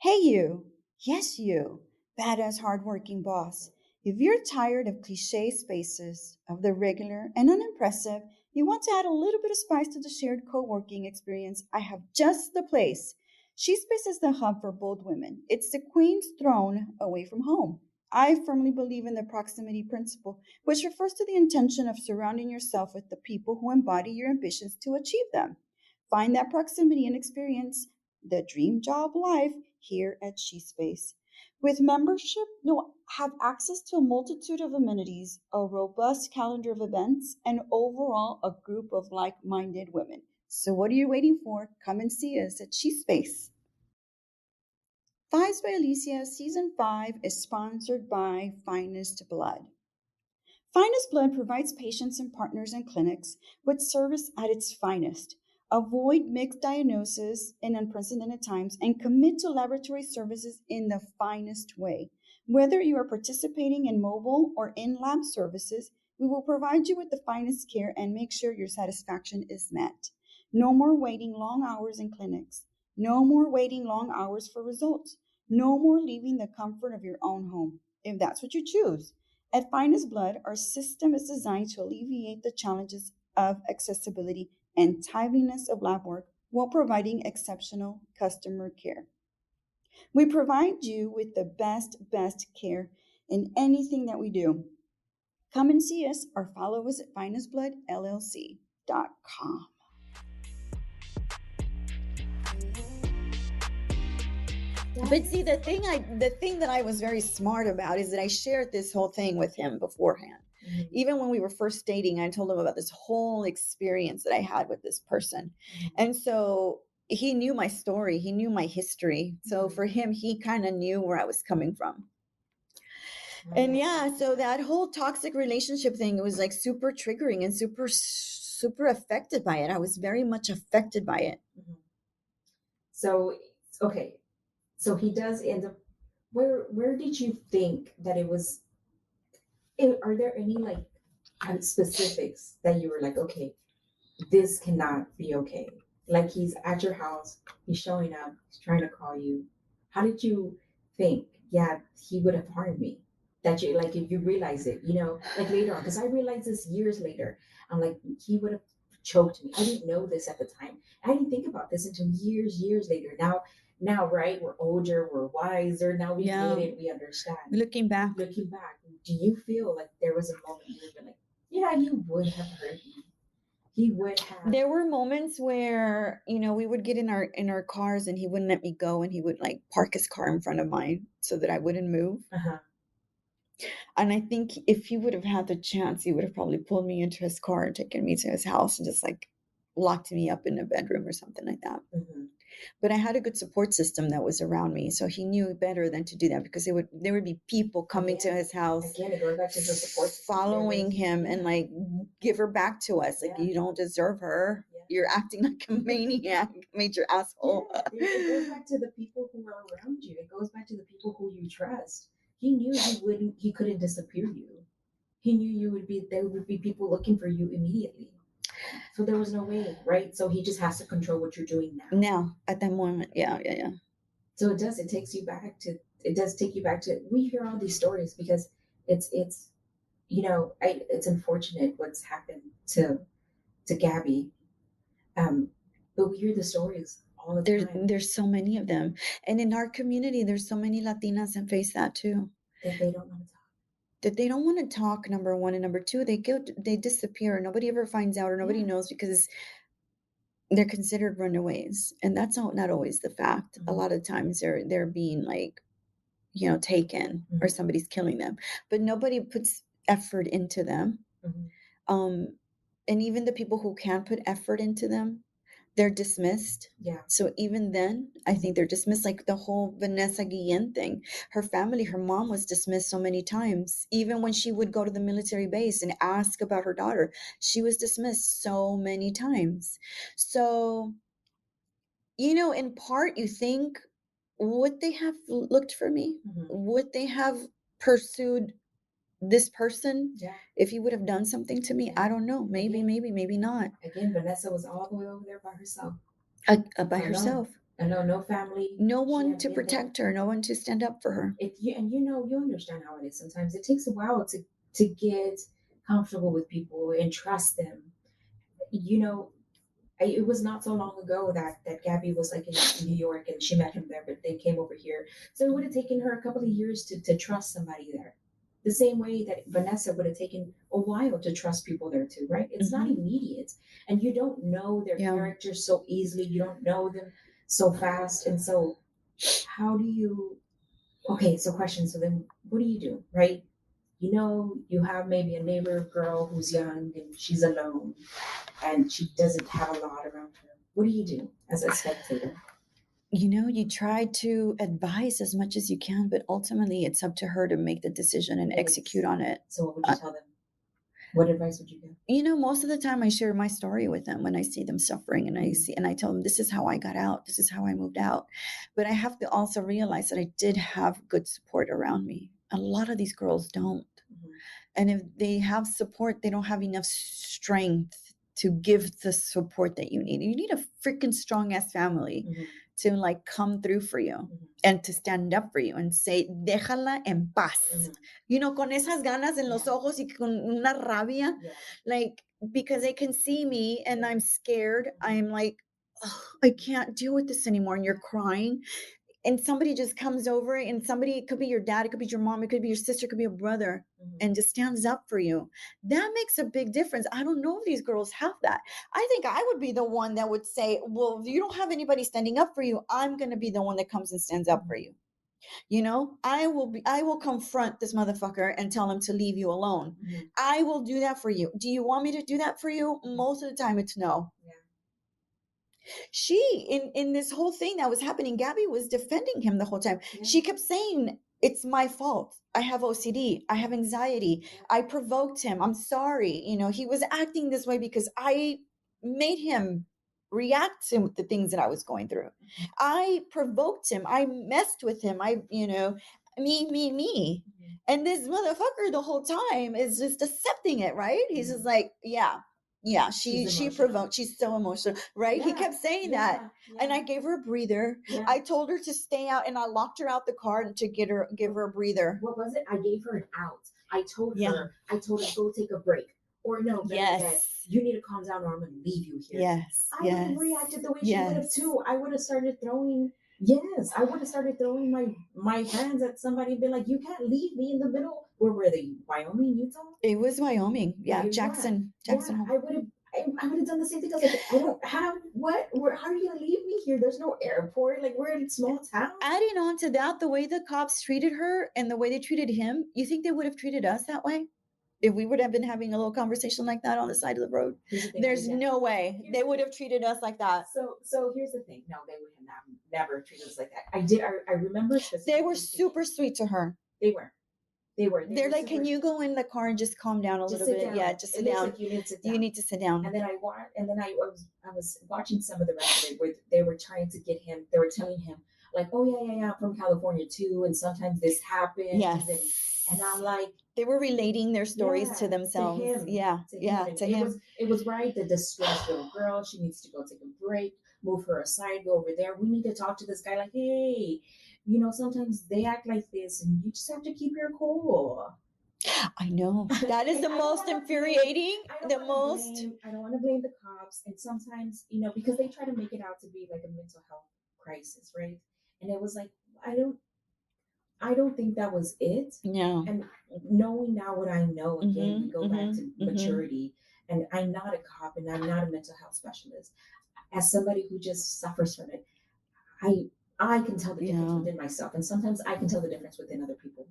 Hey, you. Yes, you. Badass, hardworking boss. If you're tired of cliche spaces, of the regular and unimpressive, you want to add a little bit of spice to the shared co working experience, I have just the place. She Space is the hub for bold women. It's the queen's throne away from home. I firmly believe in the proximity principle, which refers to the intention of surrounding yourself with the people who embody your ambitions to achieve them. Find that proximity and experience the dream job life here at She Space. With membership, you'll have access to a multitude of amenities, a robust calendar of events, and overall a group of like minded women. So, what are you waiting for? Come and see us at She Space. Vibes by Alicia Season 5 is sponsored by Finest Blood. Finest Blood provides patients and partners and clinics with service at its finest. Avoid mixed diagnoses in unprecedented times and commit to laboratory services in the finest way. Whether you are participating in mobile or in lab services, we will provide you with the finest care and make sure your satisfaction is met. No more waiting long hours in clinics. No more waiting long hours for results. No more leaving the comfort of your own home, if that's what you choose. At Finest Blood, our system is designed to alleviate the challenges of accessibility and timeliness of lab work while providing exceptional customer care. We provide you with the best care in anything that we do. Come and see us or follow us at finestbloodllc.com. But see, the thing that I was very smart about is that I shared this whole thing with him beforehand. Mm-hmm. Even when we were first dating, I told him about this whole experience that I had with this person. Mm-hmm. And so he knew my story, he knew my history. So for him, he kind of knew where I was coming from. And yeah, so that whole toxic relationship thing, it was like super triggering and super affected by it. I was very much affected by it. Mm-hmm. So, okay. So he does end up. Where did you think that it was? Are there any like specifics that you were like, okay, this cannot be okay? Like he's at your house, he's showing up, he's trying to call you. How did you think? Yeah, he would have harmed me. That you like if you realize it, like later on, because I realized this years later. I'm like, he would have choked me. I didn't know this at the time. I didn't think about this until years later. Now, right? We're older, we're wiser. Now we get it, we understand. Looking back, do you feel like there was a moment you would be like, yeah, he would have hurt me? He would have. There were moments where we would get in our cars and he wouldn't let me go, and he would like park his car in front of mine so that I wouldn't move. Uh-huh. And I think if he would have had the chance, he would have probably pulled me into his car and taken me to his house and just like locked me up in a bedroom or something like that. Mm-hmm. But I had a good support system that was around me, so he knew better than to do that, because there would be people coming to his house, following him and like give her back to us. Like, you don't deserve her. You're acting like a maniac, major asshole. It goes back to the people who are around you. It goes back to the people who you trust. He knew he couldn't disappear you. He knew there would be people looking for you immediately. So there was no way, right? So he just has to control what you're doing now. Now, at that moment, yeah. So it does take you back to, we hear all these stories because it's unfortunate what's happened to to Gabby. But we hear the stories all the time. There's so many of them. And in our community, there's so many Latinas that face that too. That they don't want to talk. That they don't want to talk, number one. And number two, they disappear. Nobody ever finds out or nobody knows because they're considered runaways. And that's not always the fact. A lot of times they're being like, taken or somebody's killing them. But nobody puts effort into them. And even the people who can put effort into them, they're dismissed. Yeah. So even then, I think they're dismissed. Like the whole Vanessa Guillen thing. Her family, her mom was dismissed so many times. Even when she would go to the military base and ask about her daughter, she was dismissed so many times. So, in part, you think, would they have looked for me? Would they have pursued this person if he would have done something to me? I don't know. Maybe not. Again, Vanessa was all the way over there by herself. By herself. I know, no family. No one to protect her. No one to stand up for her. And you understand how it is. Sometimes it takes a while to get comfortable with people and trust them. It was not so long ago that Gabby was like in New York and she met him there, but they came over here. So it would have taken her a couple of years to trust somebody there. The same way that Vanessa would have taken a while to trust people there too, right? It's not immediate. And you don't know their characters so easily. You don't know them so fast. And so how do you, okay, so question. So then what do you do, right? You have maybe a neighbor girl who's young and she's alone and she doesn't have a lot around her. What do you do as a spectator? You try to advise as much as you can, but ultimately it's up to her to make the decision and execute on it. So what would you tell them? What advice would you give? Most of the time I share my story with them when I see them suffering and I tell them, this is how I got out. This is how I moved out. But I have to also realize that I did have good support around me. A lot of these girls don't. And if they have support, they don't have enough strength to give the support that you need. You need a freaking strong ass family to like come through for you and to stand up for you and say, déjala en paz. Con esas ganas en los ojos y con una rabia, like, because they can see me and I'm scared. I'm like, oh, I can't deal with this anymore. And you're crying. And somebody just comes over and somebody, it could be your dad, it could be your mom, it could be your sister, it could be a brother, and just stands up for you. That makes a big difference. I don't know if these girls have that. I think I would be the one that would say, well, if you don't have anybody standing up for you, I'm going to be the one that comes and stands up for you. I will confront this motherfucker and tell him to leave you alone. I will do that for you. Do you want me to do that for you? Most of the time it's no. She in this whole thing that was happening, Gabby was defending him the whole time. She kept saying, it's my fault. I have OCD. I have anxiety. I provoked him. I'm sorry. He was acting this way because I made him react to the things that I was going through. I provoked him. I messed with him. Me. And this motherfucker the whole time is just accepting it, right? He's just like, yeah, she provoked. She's so emotional, right? He kept saying that. And I gave her a breather. I told her to stay out and I locked her out the car and to give her a breather. What was it? I gave her an out. I told her, go take a break. Or no, you need to calm down or I'm going to leave you here. Yes. I would have reacted the way she would have too. I would have started throwing my hands at somebody and been like, you can't leave me in the middle. Where were they? Wyoming, Utah? It was Wyoming. Yeah, Jackson. Yeah, I would have done the same thing. I was like, I don't have how are you gonna leave me here? There's no airport. Like, we're in a small town. Adding on to that, the way the cops treated her and the way they treated him, you think they would have treated us that way? If we would have been having a little conversation like that on the side of the road, there's no way they would have treated us like that. So here's the thing. No, they would have never treated us like that. I remember they were super sweet to her. They were. They're like, can you go in the car and just calm down a little bit? Down. Yeah, just sit down. Like you need to sit down. And then I was watching some of the rest of it where they were trying to get him. They were telling him like, oh yeah, I'm from California too, and sometimes this happens. Yes. And I'm like, they were relating their stories to themselves. To him. It was right. The distressed little girl. She needs to go take a break. Move her aside. Go over there. We need to talk to this guy. Like, hey, sometimes they act like this, and you just have to keep your cool. I know. That is the most infuriating. I don't The want to most. blame. I don't want to blame the cops, and sometimes because they try to make it out to be like a mental health crisis, right? And it was like I don't. I don't think that was it. Yeah. And knowing now what I know, again, we go back to Mm-hmm. maturity. And I'm not a cop, and I'm not a mental health specialist. As somebody who just suffers from it, I I can tell the difference within myself, and sometimes I can tell the difference within other people.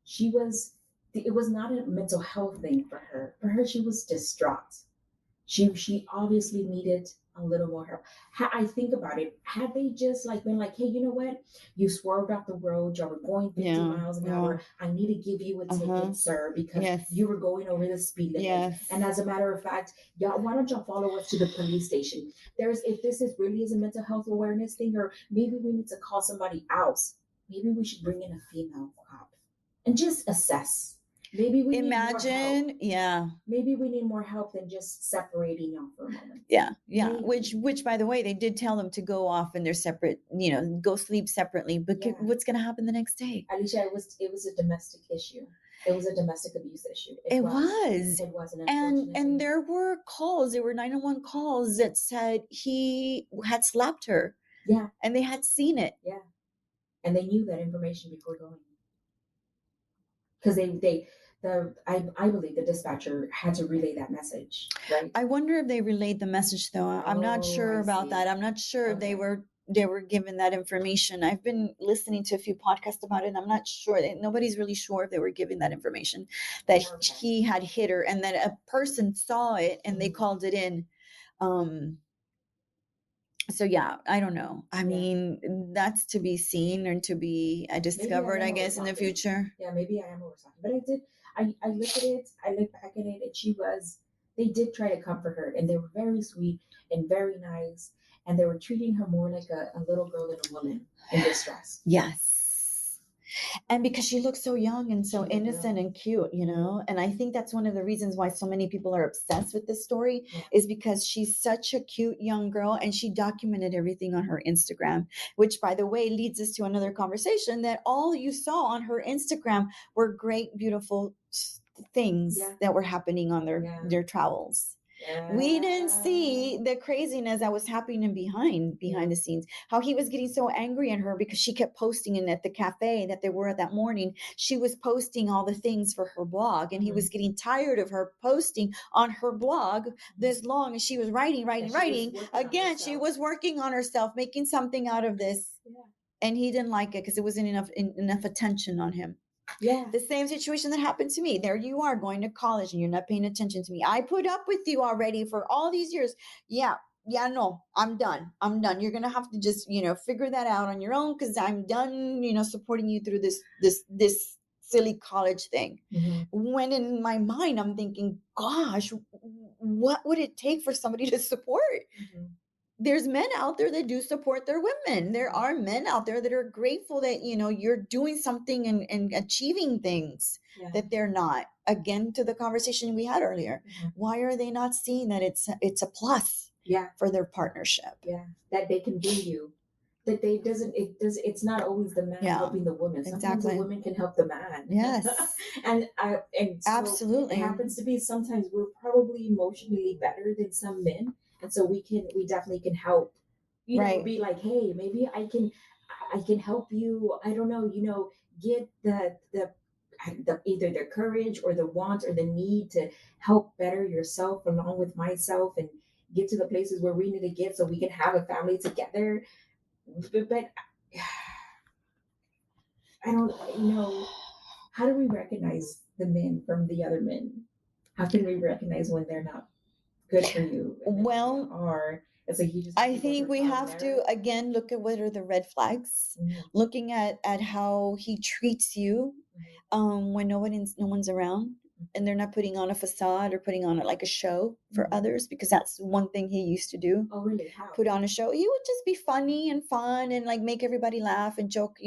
She was. It was not a mental health thing for her. For her, she was distraught. She obviously needed a little more help. I think about it. Had they just like been like, hey, you know what? You swerved off the road. You were going 50 miles an hour. I need to give you a ticket, sir, because you were going over the speed limit. Yes. And as a matter of fact, y'all, why don't y'all follow us to the police station? If this is really is a mental health awareness thing, or maybe we need to call somebody else. Maybe we should bring in a female cop and just assess. Maybe we imagine, need more help. Maybe we need more help than just separating y'all for a moment. Yeah. Maybe. Which by the way, they did tell them to go off in their separate, go sleep separately. But what's going to happen the next day? Alicia, it was a domestic issue. It was a domestic abuse issue. It was. And there were 911 calls that said he had slapped her. Yeah. And they had seen it. Yeah. And they knew that information before going. Because I believe the dispatcher had to relay that message, right? I wonder if they relayed the message though. I'm not sure about that. I'm not sure if they were given that information. I've been listening to a few podcasts about it, and I'm not sure. Nobody's really sure if they were given that information that he had hit her, and that a person saw it and they called it in. So yeah, I don't know. I mean, that's to be seen or to be discovered, I guess, in the future. Yeah, maybe I am overtalking. But I look at it, I look back at it, and they did try to comfort her, and they were very sweet and very nice, and they were treating her more like a little girl than a woman in distress. Yes. And because she looks so young and so innocent and cute, and I think that's one of the reasons why so many people are obsessed with this story is because she's such a cute young girl, and she documented everything on her Instagram, which by the way leads us to another conversation, that all you saw on her Instagram were great, beautiful things that were happening on their travels. We didn't see the craziness that was happening behind the scenes, how he was getting so angry at her because she kept posting, and at the cafe that they were at that morning, she was posting all the things for her blog, and he was getting tired of her posting on her blog this long, and she was writing again. She was working on herself, making something out of this, and he didn't like it because it wasn't enough attention on him. Yeah. The same situation that happened to me. There you are going to college and you're not paying attention to me. I put up with you already for all these years. Yeah, no, I'm done. You're going to have to just, figure that out on your own, because I'm done, supporting you through this silly college thing. Mm-hmm. When in my mind, I'm thinking, gosh, what would it take for somebody to support? Mm-hmm. There's men out there that do support their women. There are men out there that are grateful that, you're doing something and achieving things that they're not. Again, to the conversation we had earlier, why are they not seeing that it's a plus for their partnership? Yeah, that they can do you. That it's not always the man helping the woman. Sometimes the woman can help the man. Yes. and so absolutely. It happens to be sometimes we're probably emotionally better than some men. And so we definitely can help, be like, hey, maybe I can help you. I don't know, get the either the courage or the want or the need to help better yourself along with myself, and get to the places where we need to get so we can have a family together. But I don't know. How do we recognize the men from the other men? How can we recognize when they're not good for you? Well, or it's like I think we have to again look at what are the red flags. Mm-hmm. Looking at how he treats you when no one's around. and they're not putting on a facade or putting on like a show for others, because that's one thing he used to do. Oh, really? How? Put on a show. He would just be funny and fun and like make everybody laugh and joke,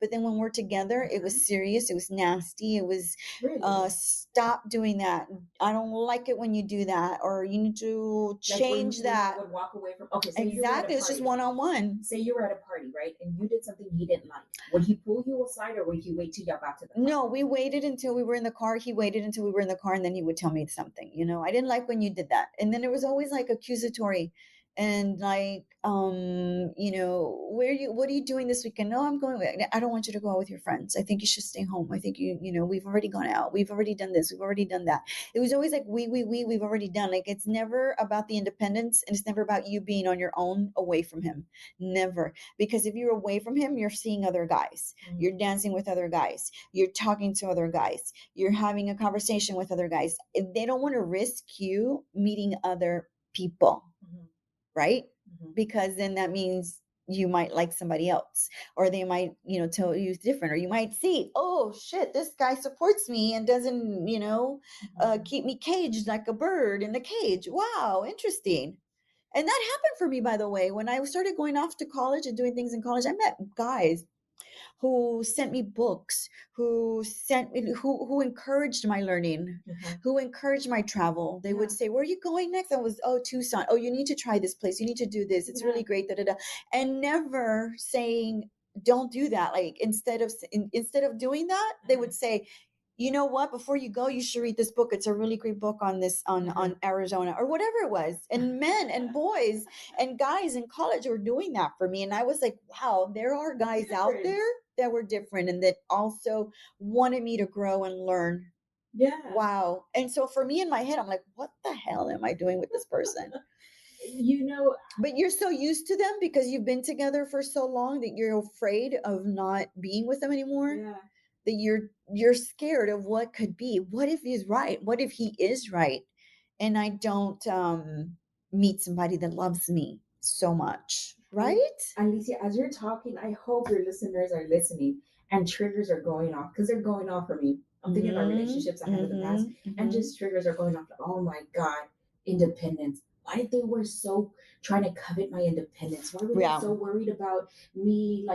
But then when we're together, it was serious. It was nasty. It was, really? Stop doing that. I don't like it when you do that, or you need to change that. Would walk away from. Okay, exactly. It's just one on one. Say you were at a party, right, and you did something he didn't like. Would he pull you aside, or would he wait till y'all got to the car? No, we waited until we were in the car. He waited until we were in the car, and then he would tell me something. I didn't like when you did that. And then it was always like accusatory and like, what are you doing this weekend? No, I'm going. I don't want you to go out with your friends. I think you should stay home. I think we've already gone out. We've already done this. We've already done that. It was always like we've already done. Like, it's never about the independence, and it's never about you being on your own away from him. Never. Because if you're away from him, you're seeing other guys. You're dancing with other guys. You're talking to other guys. You're having a conversation with other guys. They don't want to risk you meeting other people. Right? Because then that means you might like somebody else, or they might, tell you different, or you might see, oh shit, this guy supports me and doesn't, keep me caged like a bird in a cage. Wow, interesting. And that happened for me, by the way. When I started going off to college and doing things in college, I met guys who sent me books, who encouraged my learning, who encouraged my travel. They would say, where are you going next? I was, Tucson. Oh, you need to try this place. You need to do this. It's really great. Da, da, da. And never saying, don't do that. Like, instead of doing that, they would say, you know what, before you go, you should read this book. It's a really great book on this, on Arizona, or whatever it was. And men and boys and guys in college were doing that for me. And I was like, wow, there are guys out there that were different and that also wanted me to grow and learn. Yeah. Wow. And so for me, in my head, I'm like, what the hell am I doing with this person? But you're so used to them because you've been together for so long that you're afraid of not being with them anymore. Yeah. That you're scared of what could be. What if he's right? What if he is right? And I don't meet somebody that loves me so much, right? Alicia, as you're talking, I hope your listeners are listening and triggers are going off, because they're going off for me. I'm thinking about relationships I had in the past, and just triggers are going off. Oh my God, independence. Why did they were so trying to covet my independence? Why were they so worried about me,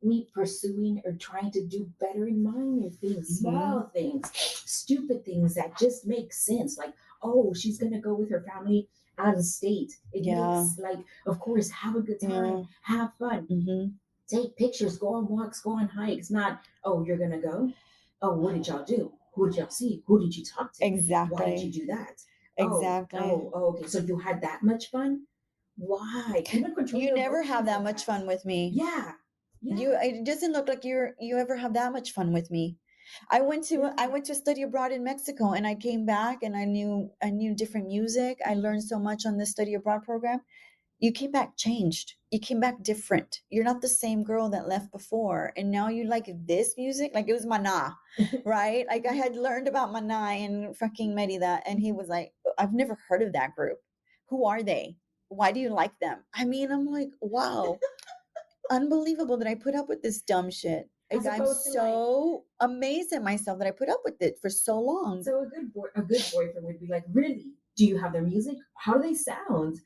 me pursuing or trying to do better in minor things, small things, stupid things that just make sense? Like, oh, she's gonna go with her family out of state. It makes, like, of course, have a good time, have fun, take pictures, go on walks, go on hikes. Not, oh, you're gonna go. Oh, what did y'all do? Who did y'all see? Who did you talk to? Exactly. Why did you do that? Exactly. Okay. So you had that much fun? Why? You never have that much fun with me. Yeah. It doesn't look like you ever have that much fun with me. I went to study abroad in Mexico, and I came back and I knew different music. I learned so much on this study abroad program. You came back changed. You came back different. You're not the same girl that left before. And now you like this music. Like, it was Mana, right? Like, I had learned about Mana and fucking Merida. And he was like, I've never heard of that group. Who are they? Why do you like them? I mean, I'm like, wow, unbelievable that I put up with this dumb shit. Like, I'm so amazed at myself that I put up with it for so long. So a good boyfriend would be like, really? Do you have their music? How do they sound?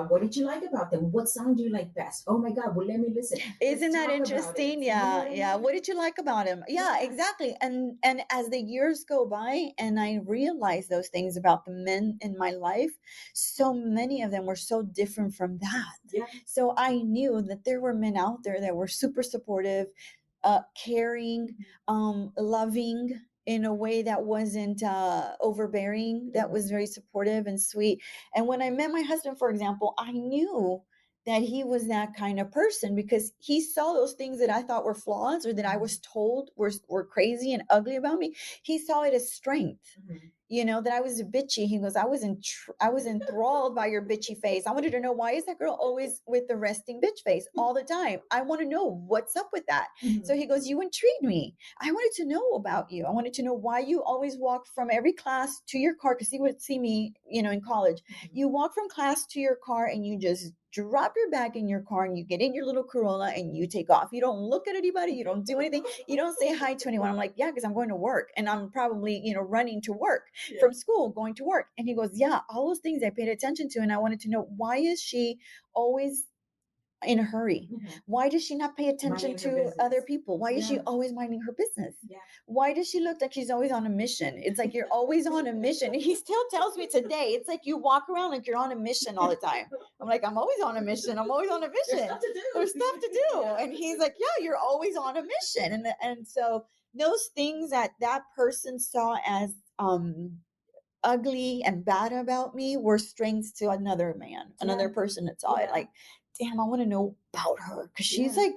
What did you like about them? What song do you like best? Oh my God, well, let me listen. Isn't that interesting? Yeah, yeah. What did you like about him? Yeah, exactly. And as the years go by and I realize those things about the men in my life, so many of them were so different from that. Yeah. So I knew that there were men out there that were super supportive, caring, loving, in a way that wasn't overbearing, that was very supportive and sweet. And when I met my husband, for example, I knew that he was that kind of person because he saw those things that I thought were flaws or that I was told were crazy and ugly about me. He saw it as strength. That I was bitchy. He goes, I was enthralled by your bitchy face. I wanted to know, why is that girl always with the resting bitch face all the time? I want to know what's up with that. So he goes, you intrigued me. I wanted to know about you. I wanted to know why you always walk from every class to your car, because he would see me, in college. You walk from class to your car and you just drop your bag in your car and you get in your little Corolla and you take off. You don't look at anybody. You don't do anything. You don't say hi to anyone. I'm like, yeah, because I'm going to work and I'm probably, running to work from school, going to work. And he goes, yeah, all those things I paid attention to. And I wanted to know, why is she always in a hurry? Why does she not pay attention to other people? Why is she always minding her business? Why does she look like she's always on a mission? It's like, you're always on a mission. He still tells me today, it's like you walk around like you're on a mission all the time. I'm like, I'm always on a mission. I'm always on a mission. There's stuff to do. And he's like, yeah, you're always on a mission. And so those things that person saw as ugly and bad about me were strengths to another man, another person that saw it. Like, damn, I want to know about her because she's like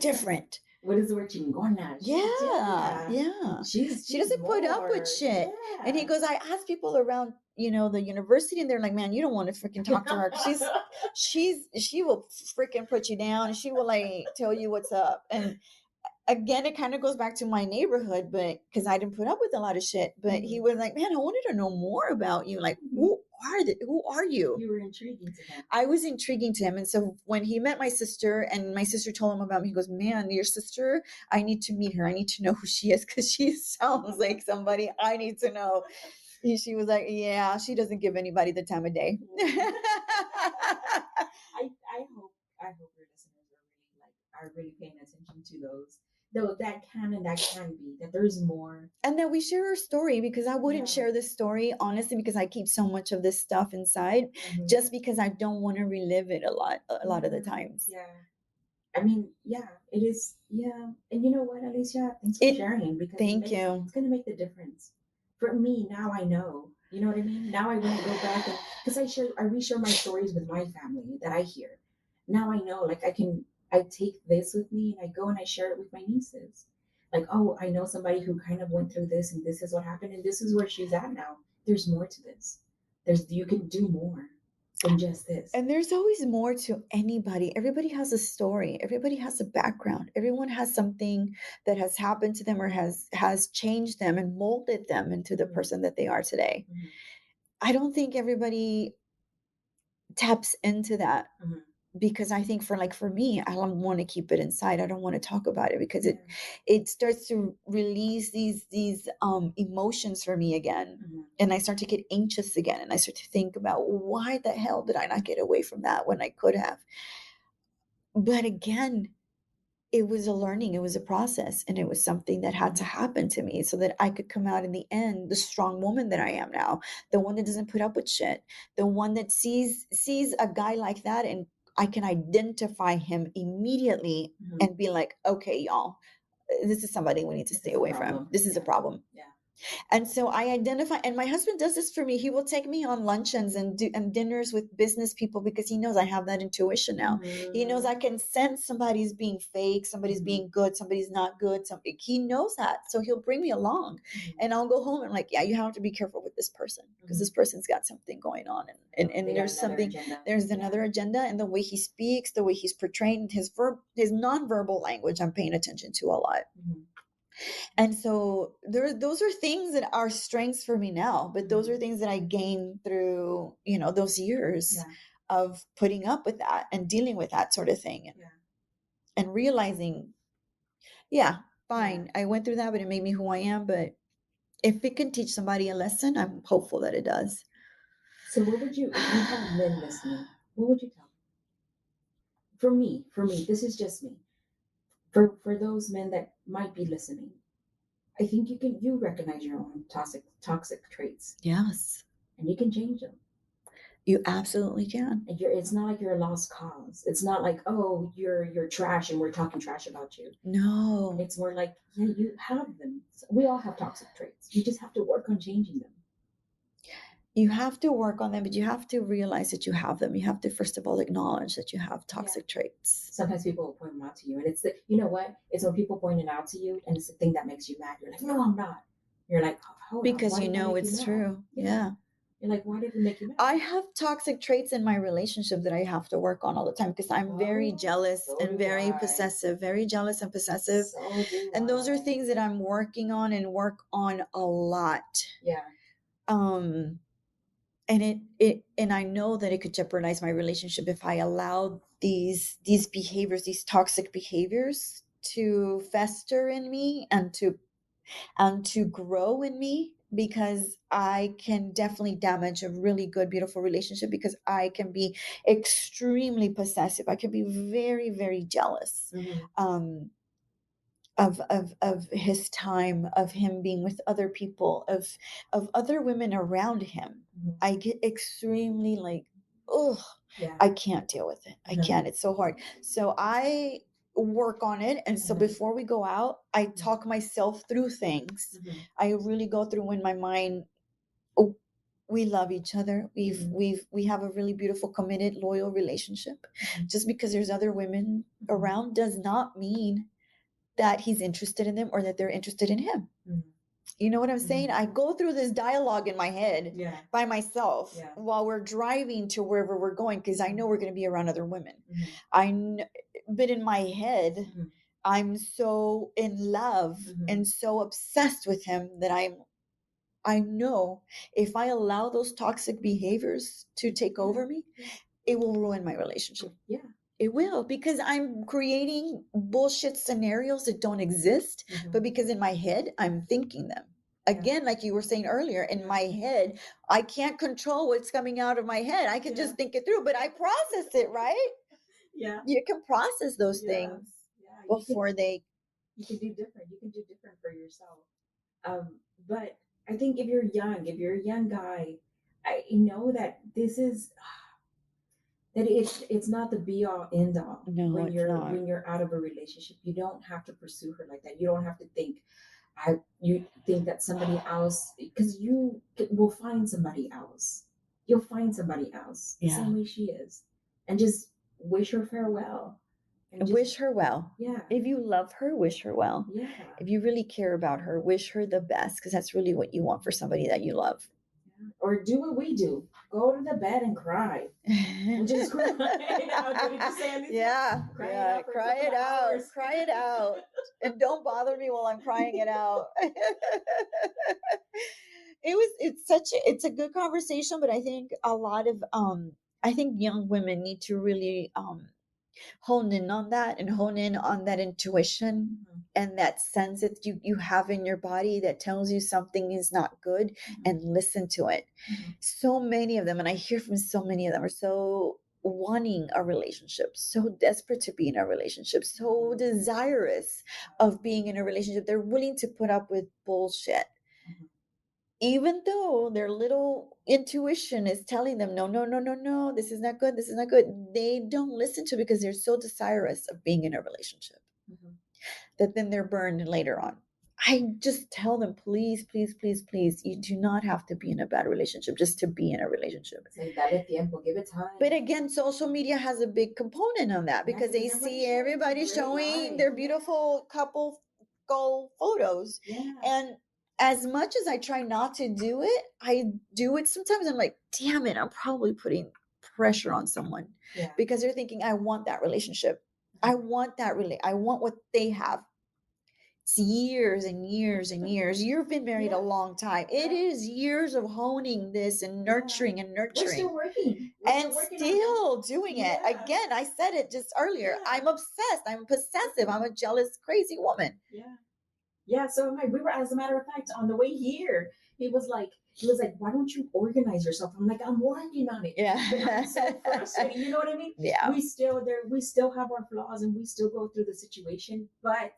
different. What is the word? Chingona. Yeah. She doesn't put up with shit. Yeah. And he goes, I asked people around, the university, and they're like, man, you don't want to freaking talk to her. She will freaking put you down, and she will like tell you what's up. And again, it kind of goes back to my neighborhood, but because I didn't put up with a lot of shit. But he was like, man, I wanted to know more about you. Like, who are you? You were intriguing to him. I was intriguing to him. And so when he met my sister and my sister told him about me, he goes, man, your sister, I need to meet her. I need to know who she is because she sounds like somebody I need to know. She was like, yeah, she doesn't give anybody the time of day. I hope your listeners are really paying attention to those. Though that can be, that there's more. And that we share our story, because I wouldn't share this story, honestly, because I keep so much of this stuff inside, just because I don't want to relive it a lot of the times. Yeah. I mean, yeah, it is. Yeah. And you know what, Alicia? Thanks for sharing, because it's going to make the difference. For me, now I know. You know what I mean? Now I want to go back, and because I reshare my stories with my family that I hear. Now I know, like, I take this with me and I go and I share it with my nieces. Like, oh, I know somebody who kind of went through this, and this is what happened, and this is where she's at now. There's more to this. You can do more than just this. And there's always more to anybody. Everybody has a story. Everybody has a background. Everyone has something that has happened to them or has changed them and molded them into the person that they are today. I don't think everybody taps into that. Because I think for me, I don't want to keep it inside. I don't want to talk about it because it starts to release these emotions for me again. And I start to get anxious again. And I start to think about, why the hell did I not get away from that when I could have? But again, it was a learning, it was a process, and it was something that had to happen to me so that I could come out in the end the strong woman that I am now, the one that doesn't put up with shit, the one that sees a guy like that and I can identify him immediately and be like, okay, y'all, this is somebody we need to stay away from. This is a problem. Yeah. And so I identify, and my husband does this for me. He will take me on luncheons and dinners with business people because he knows I have that intuition now. He knows I can sense somebody's being fake, somebody's being good, somebody's not good. He knows that. So he'll bring me along and I'll go home and like, yeah, you have to be careful with this person because this person's got something going on. And there's something, there's another agenda, and the way he speaks, the way he's portraying his nonverbal language, I'm paying attention to a lot. And so those are things that are strengths for me now, but those are things that I gained through, those years of putting up with that and dealing with that sort of thing and realizing, fine, I went through that, but it made me who I am. But if it can teach somebody a lesson, I'm hopeful that it does. So what would you, if you have men listening, what would you tell them? For me, this is just me. For those men that might be listening, I think you recognize your own toxic traits. Yes. And you can change them. You absolutely can. And it's not like you're a lost cause. It's not like, oh, you're trash and we're talking trash about you. No. It's more like, yeah, you have them. We all have toxic traits. You just have to work on changing them. You have to work on them, but you have to realize that you have them. You have to, first of all, acknowledge that you have toxic traits. Sometimes people will point them out to you. And it's you know what? It's when people point it out to you and it's the thing that makes you mad. You're like, no, I'm not. You're like, oh, because it's true. Yeah. You're like, why did it make you mad? I have toxic traits in my relationship that I have to work on all the time because I'm very jealous and very possessive, very jealous and possessive. And those are things that I'm working on and work on a lot. Yeah. and I know that it could jeopardize my relationship if I allowed these behaviors, these toxic behaviors, to fester in me and to grow in me, because I can definitely damage a really good, beautiful relationship, because I can be extremely possessive. I can be very, very jealous. Of his time, of him being with other people, of other women around him. I get extremely like, oh, I can't deal with it. I can't. It's so hard. So I work on it. And so before we go out, I talk myself through things. I really go through in my mind, oh, we love each other. We have a really beautiful, committed, loyal relationship. Just because there's other women around does not mean that he's interested in them or that they're interested in him. You know what I'm saying? I go through this dialogue in my head by myself while we're driving to wherever we're going, because I know we're going to be around other women. But in my head, I'm so in love and so obsessed with him that I know if I allow those toxic behaviors to take over me, it will ruin my relationship. It will, because I'm creating bullshit scenarios that don't exist, but because in my head, I'm thinking them. Again, like you were saying earlier, in my head, I can't control what's coming out of my head. I can just think it through, but I process it, right? You can process those things before you can do different. You can do different for yourself. But I think if you're a young guy, I know that this is that it's not the be all end all. No, when you're out of a relationship, you don't have to pursue her like that. You don't have to think you think that somebody else, because you will find somebody else. You'll find somebody else the same way she is, and just wish her farewell. And wish her well. If you love her, wish her well. If you really care about her, wish her the best, because that's really what you want for somebody that you love. Or do what we do. Go to the bed and cry. Just cry. Cry it out. Cry it out. And don't bother me while I'm crying it out. It's a good conversation, but I think a lot of I think young women need to really hone in on that and hone in on that intuition and that sense that you have in your body that tells you something is not good, and listen to it. So many of them, and I hear from so many of them, are so wanting a relationship, so desperate to be in a relationship, so desirous of being in a relationship. They're willing to put up with bullshit, even though their little intuition is telling them, no, no, no, no, no, this is not good. This is not good. They don't listen to it because they're so desirous of being in a relationship that then they're burned later on. I just tell them, please, please, please, please, you do not have to be in a bad relationship just to be in a relationship. Dale tiempo, give it time. But again, social media has a big component on that, because they see everybody showing their beautiful couple goal photos. And as much as I try not to do it, I do it sometimes. I'm like, damn it, I'm probably putting pressure on someone because they're thinking, I want that relationship. I want that I want what they have. It's years and years and years. You've been married a long time. It is years of honing this and nurturing and nurturing. We're still working. And still doing it. Again, I said it just earlier. I'm obsessed. I'm possessive. I'm a jealous, crazy woman. Yeah. So we were, as a matter of fact, on the way here, he was like, why don't you organize yourself? I'm like, I'm working on it. But I'm so frustrated. You know what I mean? Yeah. We still have our flaws, and we still go through the situation. But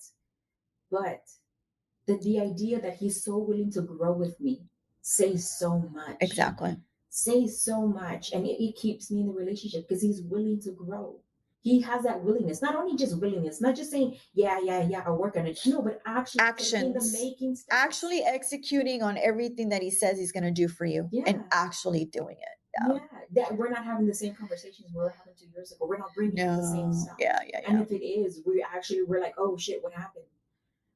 the idea that he's so willing to grow with me says so much. Exactly. Says so much. And it keeps me in the relationship because he's willing to grow. He has that willingness, not only just willingness, not just saying, yeah, I'll work on it. No, but actually taking the making steps. Actually executing on everything that he says he's going to do for you and actually doing it. That we're not having the same conversations we were having 2 years ago. We're not bringing the same stuff. And if it is, we're like, oh shit, what happened?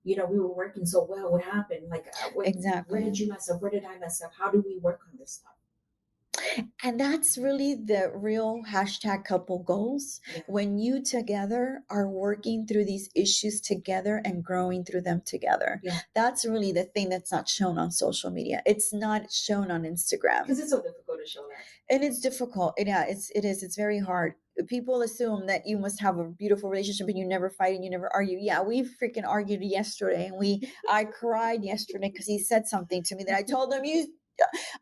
We were working so well. What happened? Like, exactly. Where did you mess up? Where did I mess up? How do we work on this stuff? And that's really the real #couple goals. When you together are working through these issues together and growing through them together. That's really the thing that's not shown on social media. It's not shown on Instagram. Because it's so difficult to to show that. And it's difficult. It's very hard. People assume that you must have a beautiful relationship and you never fight and you never argue. Yeah, we freaking argued yesterday, and I cried yesterday because he said something to me that I told him,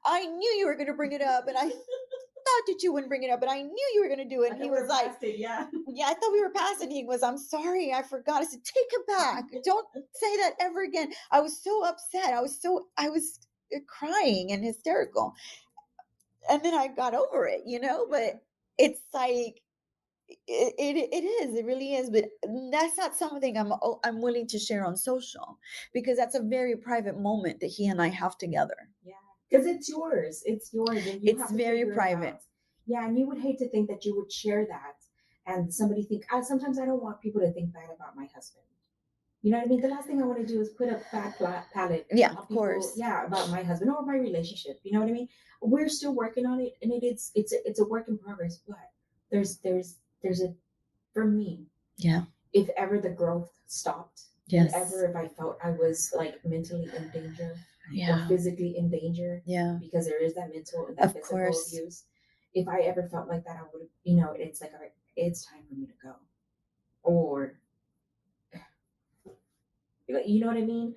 I knew you were going to bring it up, and I thought that you wouldn't bring it up, but I knew you were going to do it. And he was like, yeah, I thought we were past it. He was, I'm sorry, I forgot. I said, take it back. Don't say that ever again. I was so upset. I was crying and hysterical. And then I got over it, but it's like, it really is, but that's not something I'm willing to share on social, because that's a very private moment that he and I have together. Yeah, because it's yours, and you have to very private. Yeah, and you would hate to think that you would share that and somebody think. Sometimes I don't want people to think bad about my husband. You know what I mean? The last thing I want to do is put a bad palette. Yeah, of course. Yeah, about my husband or my relationship. You know what I mean? We're still working on it, and it's a work in progress. But there's a, for me. Yeah. If ever the growth stopped, yes. If I felt I was like mentally in danger, yeah, or physically in danger, yeah, because there is that mental and that physical abuse. If I ever felt like that, I would, it's like, all right, it's time for me to go, or. You know what I mean?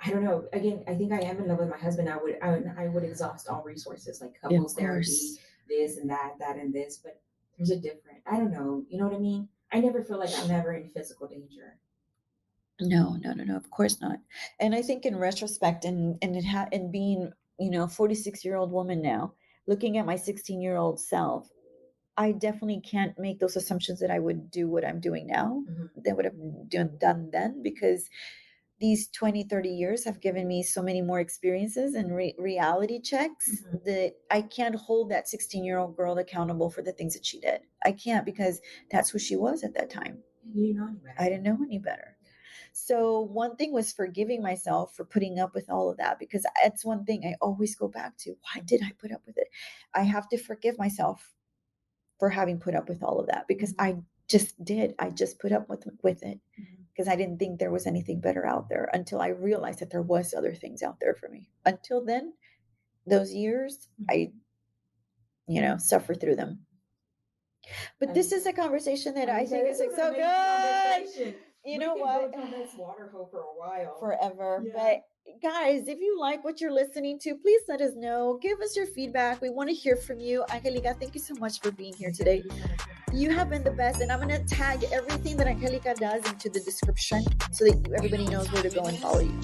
I don't know. Again, I think I am in love with my husband. I would exhaust all resources, like couples therapy, this and that and this. But there's a different. I don't know. You know what I mean? I never feel like I'm ever in physical danger. No, of course not. And I think in retrospect, and being 46-year-old woman now, looking at my 16-year-old self, I definitely can't make those assumptions that I would do what I'm doing now, that would have done then, because these 20, 30 years have given me so many more experiences and reality checks that I can't hold that 16-year-old girl accountable for the things that she did. I can't, because that's who she was at that time. You didn't know any better. I didn't know any better. So one thing was forgiving myself for putting up with all of that, because that's one thing I always go back to. Why did I put up with it? I have to forgive myself for having put up with all of that, because I just did. I just put up with it because I didn't think there was anything better out there, until I realized that there was other things out there for me. Until then, those years, I, suffered through them. But this is a conversation that I think is so good. You know what? We can go down this water hole for a while. Forever. Yeah. But guys, if you like what you're listening to, please let us know. Give us your feedback. We want to hear from you. Angelica, thank you so much for being here today. You have been the best, and I'm going to tag everything that Angelica does into the description so that everybody knows where to go and follow you.